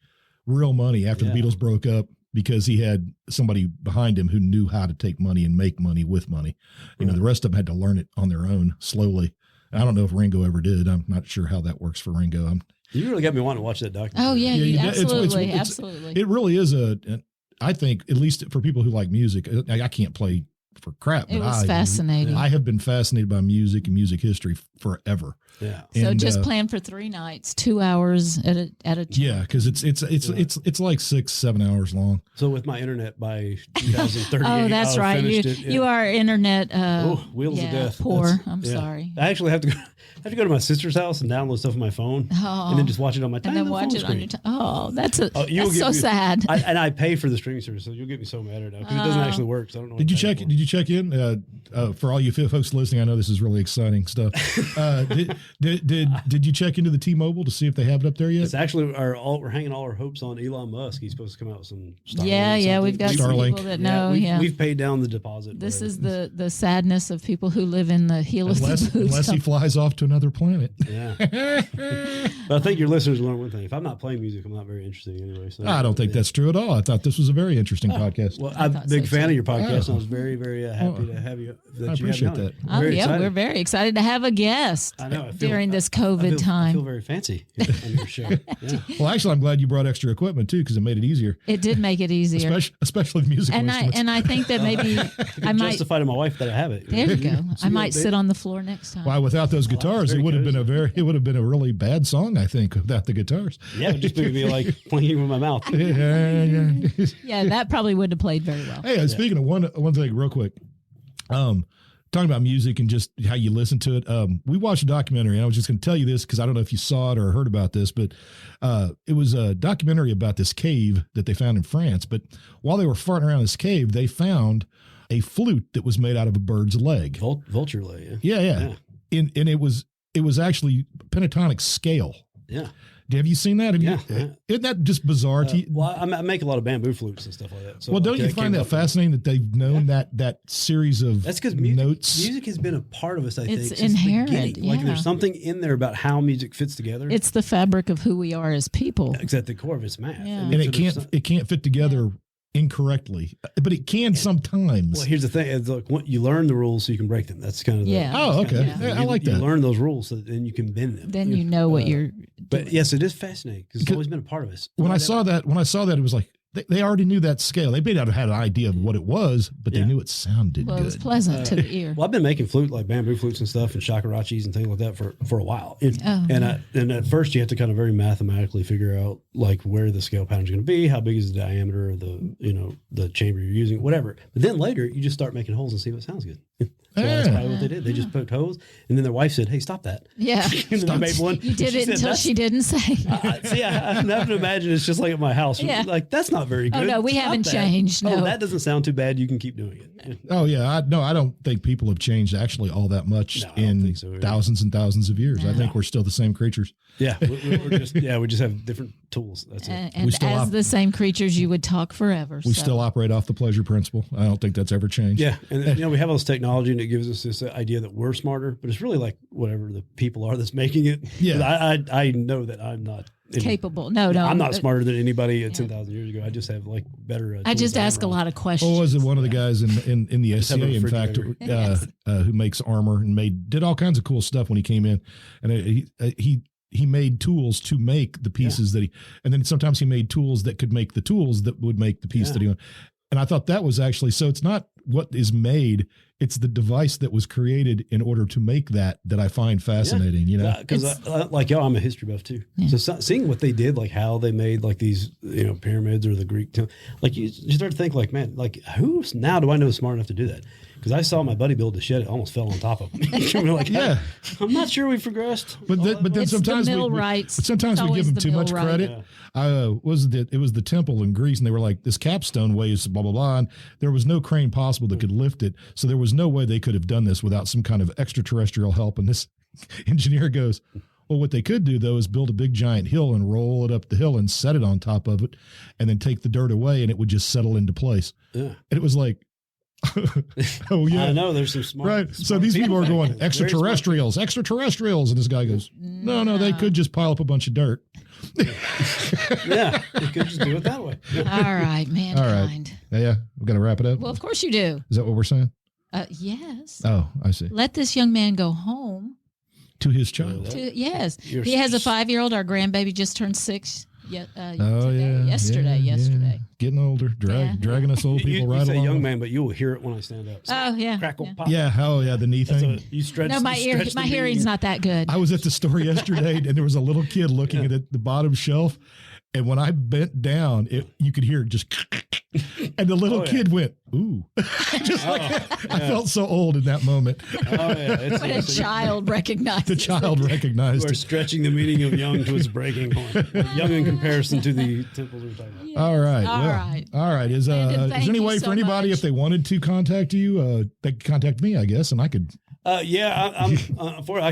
[SPEAKER 1] real money, after the Beatles broke up, because he had somebody behind him who knew how to take money and make money with money. You know, the rest of them had to learn it on their own slowly. I don't know if Ringo ever did. I'm not sure how that works for Ringo.
[SPEAKER 3] You really got me wanting to watch that documentary.
[SPEAKER 2] Oh yeah, absolutely, absolutely.
[SPEAKER 1] It really is I think, at least for people who like music, I can't play for crap.
[SPEAKER 2] It was fascinating.
[SPEAKER 1] I have been fascinated by music and music history forever.
[SPEAKER 3] Yeah.
[SPEAKER 2] So just plan for 3 nights, 2 hours at a time.
[SPEAKER 1] Yeah, because it's like 6-7 hours long.
[SPEAKER 3] So with my internet by 2038,
[SPEAKER 2] oh, that's right. You are internet.
[SPEAKER 3] Wheels of death.
[SPEAKER 2] Poor. I'm sorry.
[SPEAKER 3] I actually have to go to my sister's house and download stuff on my phone, and then just watch it on my.
[SPEAKER 2] And then watch it on your. That's so sad.
[SPEAKER 3] I pay for the streaming service, so you'll get me so mad right now because it doesn't actually work. So I don't know. Did
[SPEAKER 1] you check in? For all you folks listening, I know this is really exciting stuff. Did you check into the T-Mobile to see if they have it up there yet?
[SPEAKER 3] It's actually we're hanging all our hopes on Elon Musk. He's supposed to come out with some Starlink.
[SPEAKER 2] Yeah, we've got some people that know.
[SPEAKER 3] We've paid down the deposit.
[SPEAKER 2] This is the sadness of people who live in the heel of the boots.
[SPEAKER 1] Unless he flies off to another planet.
[SPEAKER 3] Yeah. But I think your listeners learn one thing. If I'm not playing music, I'm not very interesting anyway. So
[SPEAKER 1] I don't think that's true at all. I thought this was a very interesting podcast.
[SPEAKER 3] Well, I'm a big fan of your podcast, and I was very, very happy to have you.
[SPEAKER 1] I appreciate that.
[SPEAKER 2] We're very excited to have a guest.
[SPEAKER 3] I know.
[SPEAKER 2] During this COVID time.
[SPEAKER 3] I feel very fancy on your show. Yeah.
[SPEAKER 1] Well, actually, I'm glad you brought extra equipment too, because it made it easier.
[SPEAKER 2] It did make it easier,
[SPEAKER 1] especially the musical instruments.
[SPEAKER 2] And I think that maybe I might
[SPEAKER 3] justify to my wife that I have it.
[SPEAKER 2] There you go. I might sit on the floor next time.
[SPEAKER 1] Why, without those guitars, it would have been a really bad song, I think, without the guitars.
[SPEAKER 3] Yeah, it would just be like playing with my mouth.
[SPEAKER 2] Yeah, that probably wouldn't have played very well.
[SPEAKER 1] Hey, speaking of one thing, real quick. Talking about music and just how you listen to it. We watched a documentary, and I was just going to tell you this because I don't know if you saw it or heard about this, but it was a documentary about this cave that they found in France. But while they were farting around this cave, they found a flute that was made out of a bird's leg.
[SPEAKER 3] Vulture leg.
[SPEAKER 1] Yeah. And it was actually pentatonic scale.
[SPEAKER 3] Yeah.
[SPEAKER 1] Have you seen that? Isn't that just bizarre to you?
[SPEAKER 3] Well, I make a lot of bamboo flutes and stuff like that. So
[SPEAKER 1] don't you find that fascinating that they've known that series of
[SPEAKER 3] That's because
[SPEAKER 1] notes?
[SPEAKER 3] Music has been a part of us, I think.
[SPEAKER 2] It's inherent.
[SPEAKER 3] Like there's something in there about how music fits together.
[SPEAKER 2] It's the fabric of who we are as people.
[SPEAKER 3] It's at the core of its math.
[SPEAKER 2] Yeah.
[SPEAKER 1] And it can't fit together incorrectly, but it can sometimes.
[SPEAKER 3] Well, here's the thing: it's like you learn the rules so you can break them. That's kind of
[SPEAKER 1] Oh, okay. I like that.
[SPEAKER 3] You learn those rules so then you can bend them.
[SPEAKER 2] Then you know what you're.
[SPEAKER 3] But yes, it is fascinating because it's always been a part of us.
[SPEAKER 1] When I saw that, it was like they already knew that scale. They may not have had an idea of what it was, but they knew it sounded good.
[SPEAKER 2] It was pleasant to the ear.
[SPEAKER 3] Well, I've been making like bamboo flutes and stuff and shakarachis and things like that for a while. And at first you have to kind of very mathematically figure out like where the scale pattern is going to be, how big is the diameter of the chamber you're using, whatever. But then later you just start making holes and see what sounds good. So that's probably what they did. They just poked holes, and then their wife said, "Hey, stop that."
[SPEAKER 2] Yeah,
[SPEAKER 3] and then they made one.
[SPEAKER 2] You did it until she didn't say.
[SPEAKER 3] See, I have to imagine it's just like at my house. Yeah. Like that's not very good.
[SPEAKER 2] Oh no, we haven't changed. No,
[SPEAKER 3] that doesn't sound too bad. You can keep doing it.
[SPEAKER 1] Oh yeah, I don't think people have changed actually all that much in thousands and thousands of years. I think we're still the same creatures.
[SPEAKER 3] Yeah, we just have different tools. That's it.
[SPEAKER 2] And as the same creatures, you would talk forever.
[SPEAKER 1] We still operate off the pleasure principle. I don't think that's ever changed.
[SPEAKER 3] Yeah, and we have all this technology, and it gives us this idea that we're smarter, but it's really like whatever the people are that's making it.
[SPEAKER 1] Yeah,
[SPEAKER 3] I know that I'm not
[SPEAKER 2] capable. No,
[SPEAKER 3] I'm not smarter than anybody 10,000 years ago. I just have like better.
[SPEAKER 2] I just ask a lot of questions.
[SPEAKER 1] What was it? One of the guys in the SCA, in fact, who makes armor and did all kinds of cool stuff when he came in, and he made tools to make the pieces that and then sometimes he made tools that could make the tools that would make the piece that he wanted. And I thought that was actually, so it's not what is made. It's the device that was created in order to make that I find fascinating, you know?
[SPEAKER 3] Because like y'all, I'm a history buff too. Yeah. So seeing what they did, like how they made like these, pyramids or the Greek, like you start to think like, man, like who now do I know smart enough to do that? Because I saw my buddy build a shed, it almost fell on top of him. Like, yeah, I'm not sure we've progressed.
[SPEAKER 1] But then sometimes we give them too much credit. Yeah. It was the temple in Greece, and they were like, this capstone weighs blah blah blah, and there was no crane possible that could lift it, so there was no way they could have done this without some kind of extraterrestrial help. And this engineer goes, well, what they could do though is build a big giant hill and roll it up the hill and set it on top of it, and then take the dirt away, and it would just settle into place. Yeah, and it was like.
[SPEAKER 3] Oh yeah, I know there's some smart.
[SPEAKER 1] Right, so these people are going extraterrestrials, and this guy goes, no, they could just pile up a bunch of dirt.
[SPEAKER 3] Yeah, they could just do it that way.
[SPEAKER 2] All right, mankind.
[SPEAKER 1] All right. Yeah, we got to wrap it up.
[SPEAKER 2] Well, of course you do.
[SPEAKER 1] Is that what we're saying?
[SPEAKER 2] Yes.
[SPEAKER 1] Oh, I see.
[SPEAKER 2] Let this young man go home
[SPEAKER 1] to his child.
[SPEAKER 2] Yes, he has a 5-year-old. Our grandbaby just turned 6. Yesterday.
[SPEAKER 1] Getting older, dragging us old people right along.
[SPEAKER 3] You say young man, but you will hear it when I stand up.
[SPEAKER 2] So
[SPEAKER 3] crackle, pop.
[SPEAKER 1] Yeah, the knee thing.
[SPEAKER 3] You stretch.
[SPEAKER 2] No, my hearing's not that good.
[SPEAKER 1] I was at the store yesterday, and there was a little kid looking at the bottom shelf, and when I bent down, you could hear it just, and the little kid went, ooh. I felt so old in that moment.
[SPEAKER 3] Oh yeah,
[SPEAKER 2] but a child recognized.
[SPEAKER 1] The child recognized.
[SPEAKER 3] We're stretching the meaning of young to its breaking point. Young in comparison to the temples we're talking about.
[SPEAKER 2] Yes.
[SPEAKER 1] All right.
[SPEAKER 2] All right.
[SPEAKER 1] Is there any way for anybody, if they wanted to contact you, they could contact me, I guess, and I could.
[SPEAKER 3] I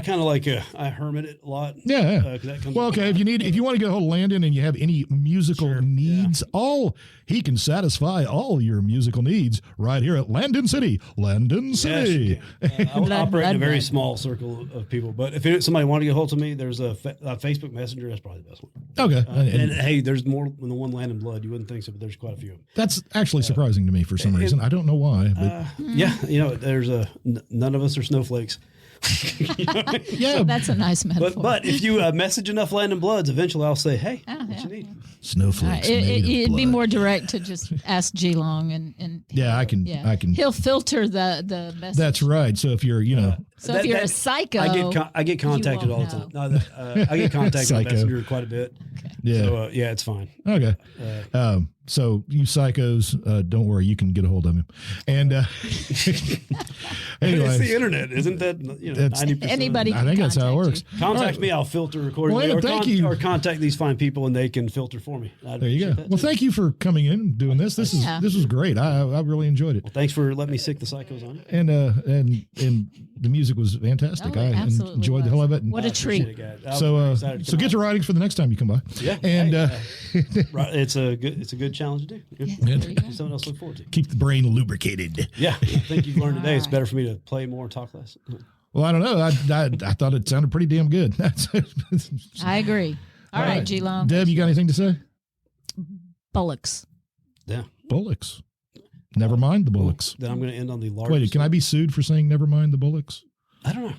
[SPEAKER 3] kind of like I hermit it a lot.
[SPEAKER 1] Yeah. Well, okay. If you want to get a hold of Landon and you have any musical needs, he can satisfy all your musical needs right here at Landon City. Yes,
[SPEAKER 3] I'll operate in a very small circle of people, but if somebody wanted to get a hold of me, there's a Facebook Messenger. That's probably the best one.
[SPEAKER 1] Okay.
[SPEAKER 3] And hey, there's more than the one Landon Blood. You wouldn't think so, but there's quite a few of them.
[SPEAKER 1] That's actually surprising to me for some reason. I don't know why.
[SPEAKER 3] But. There's none of us are snowflakes.
[SPEAKER 2] Yeah, that's a nice metaphor.
[SPEAKER 3] But if you message enough Landon Bloods, eventually I'll say, hey, what you need?
[SPEAKER 1] Snowflakes.
[SPEAKER 2] It'd be more direct to just ask G-Long and
[SPEAKER 1] I can.
[SPEAKER 2] He'll filter the message.
[SPEAKER 1] That's right. So if you're,
[SPEAKER 2] if you're a psycho,
[SPEAKER 3] I get contacted all the time. No, I get contacted on Messenger quite a bit. Okay. Yeah. So it's fine.
[SPEAKER 1] Okay. So you psychos, don't worry, you can get a hold of him. And anyway,
[SPEAKER 3] it's the internet, isn't that? 90%.
[SPEAKER 2] Anybody.
[SPEAKER 1] I think that's how it works.
[SPEAKER 3] Contact me, I'll filter accordingly. Or contact these fine people, and they can filter for me.
[SPEAKER 1] There you go. Well, thank you for coming in and doing this. This was great. I really enjoyed it.
[SPEAKER 3] Well, thanks for letting me sick the psychos on it.
[SPEAKER 1] And the music was fantastic. I enjoyed the hell of it.
[SPEAKER 2] What a treat.
[SPEAKER 1] So get your writings for the next time you come by.
[SPEAKER 3] Yeah.
[SPEAKER 1] And
[SPEAKER 3] it's a good challenge to do. Something else to look forward to.
[SPEAKER 1] Keep the brain lubricated.
[SPEAKER 3] Yeah. I think you've learned today. It's better for me to play more and talk less.
[SPEAKER 1] Well, I don't know. I thought it sounded pretty damn good.
[SPEAKER 2] I agree. All right, G-Long.
[SPEAKER 1] Deb, you got anything to say?
[SPEAKER 2] Bullocks.
[SPEAKER 3] Yeah.
[SPEAKER 1] Bullocks. Never mind the bullocks.
[SPEAKER 3] Then I'm going to end on the largest.
[SPEAKER 1] Wait, can I be sued for saying never mind the bullocks?
[SPEAKER 3] I don't know.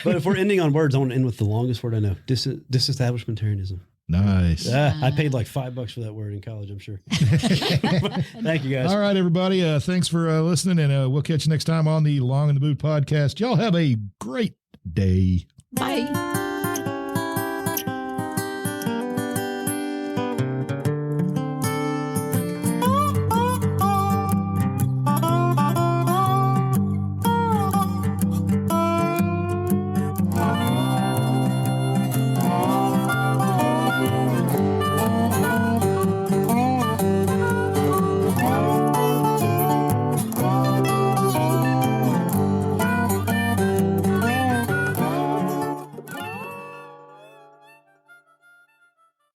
[SPEAKER 3] But if we're ending on words, I want to end with the longest word I know. Disestablishmentarianism.
[SPEAKER 1] Nice.
[SPEAKER 3] I paid like $5 for that word in college, I'm sure. Thank you, guys.
[SPEAKER 1] All right, everybody. Thanks for listening, and we'll catch you next time on the Long in the Boot podcast. Y'all have a great day.
[SPEAKER 2] Bye.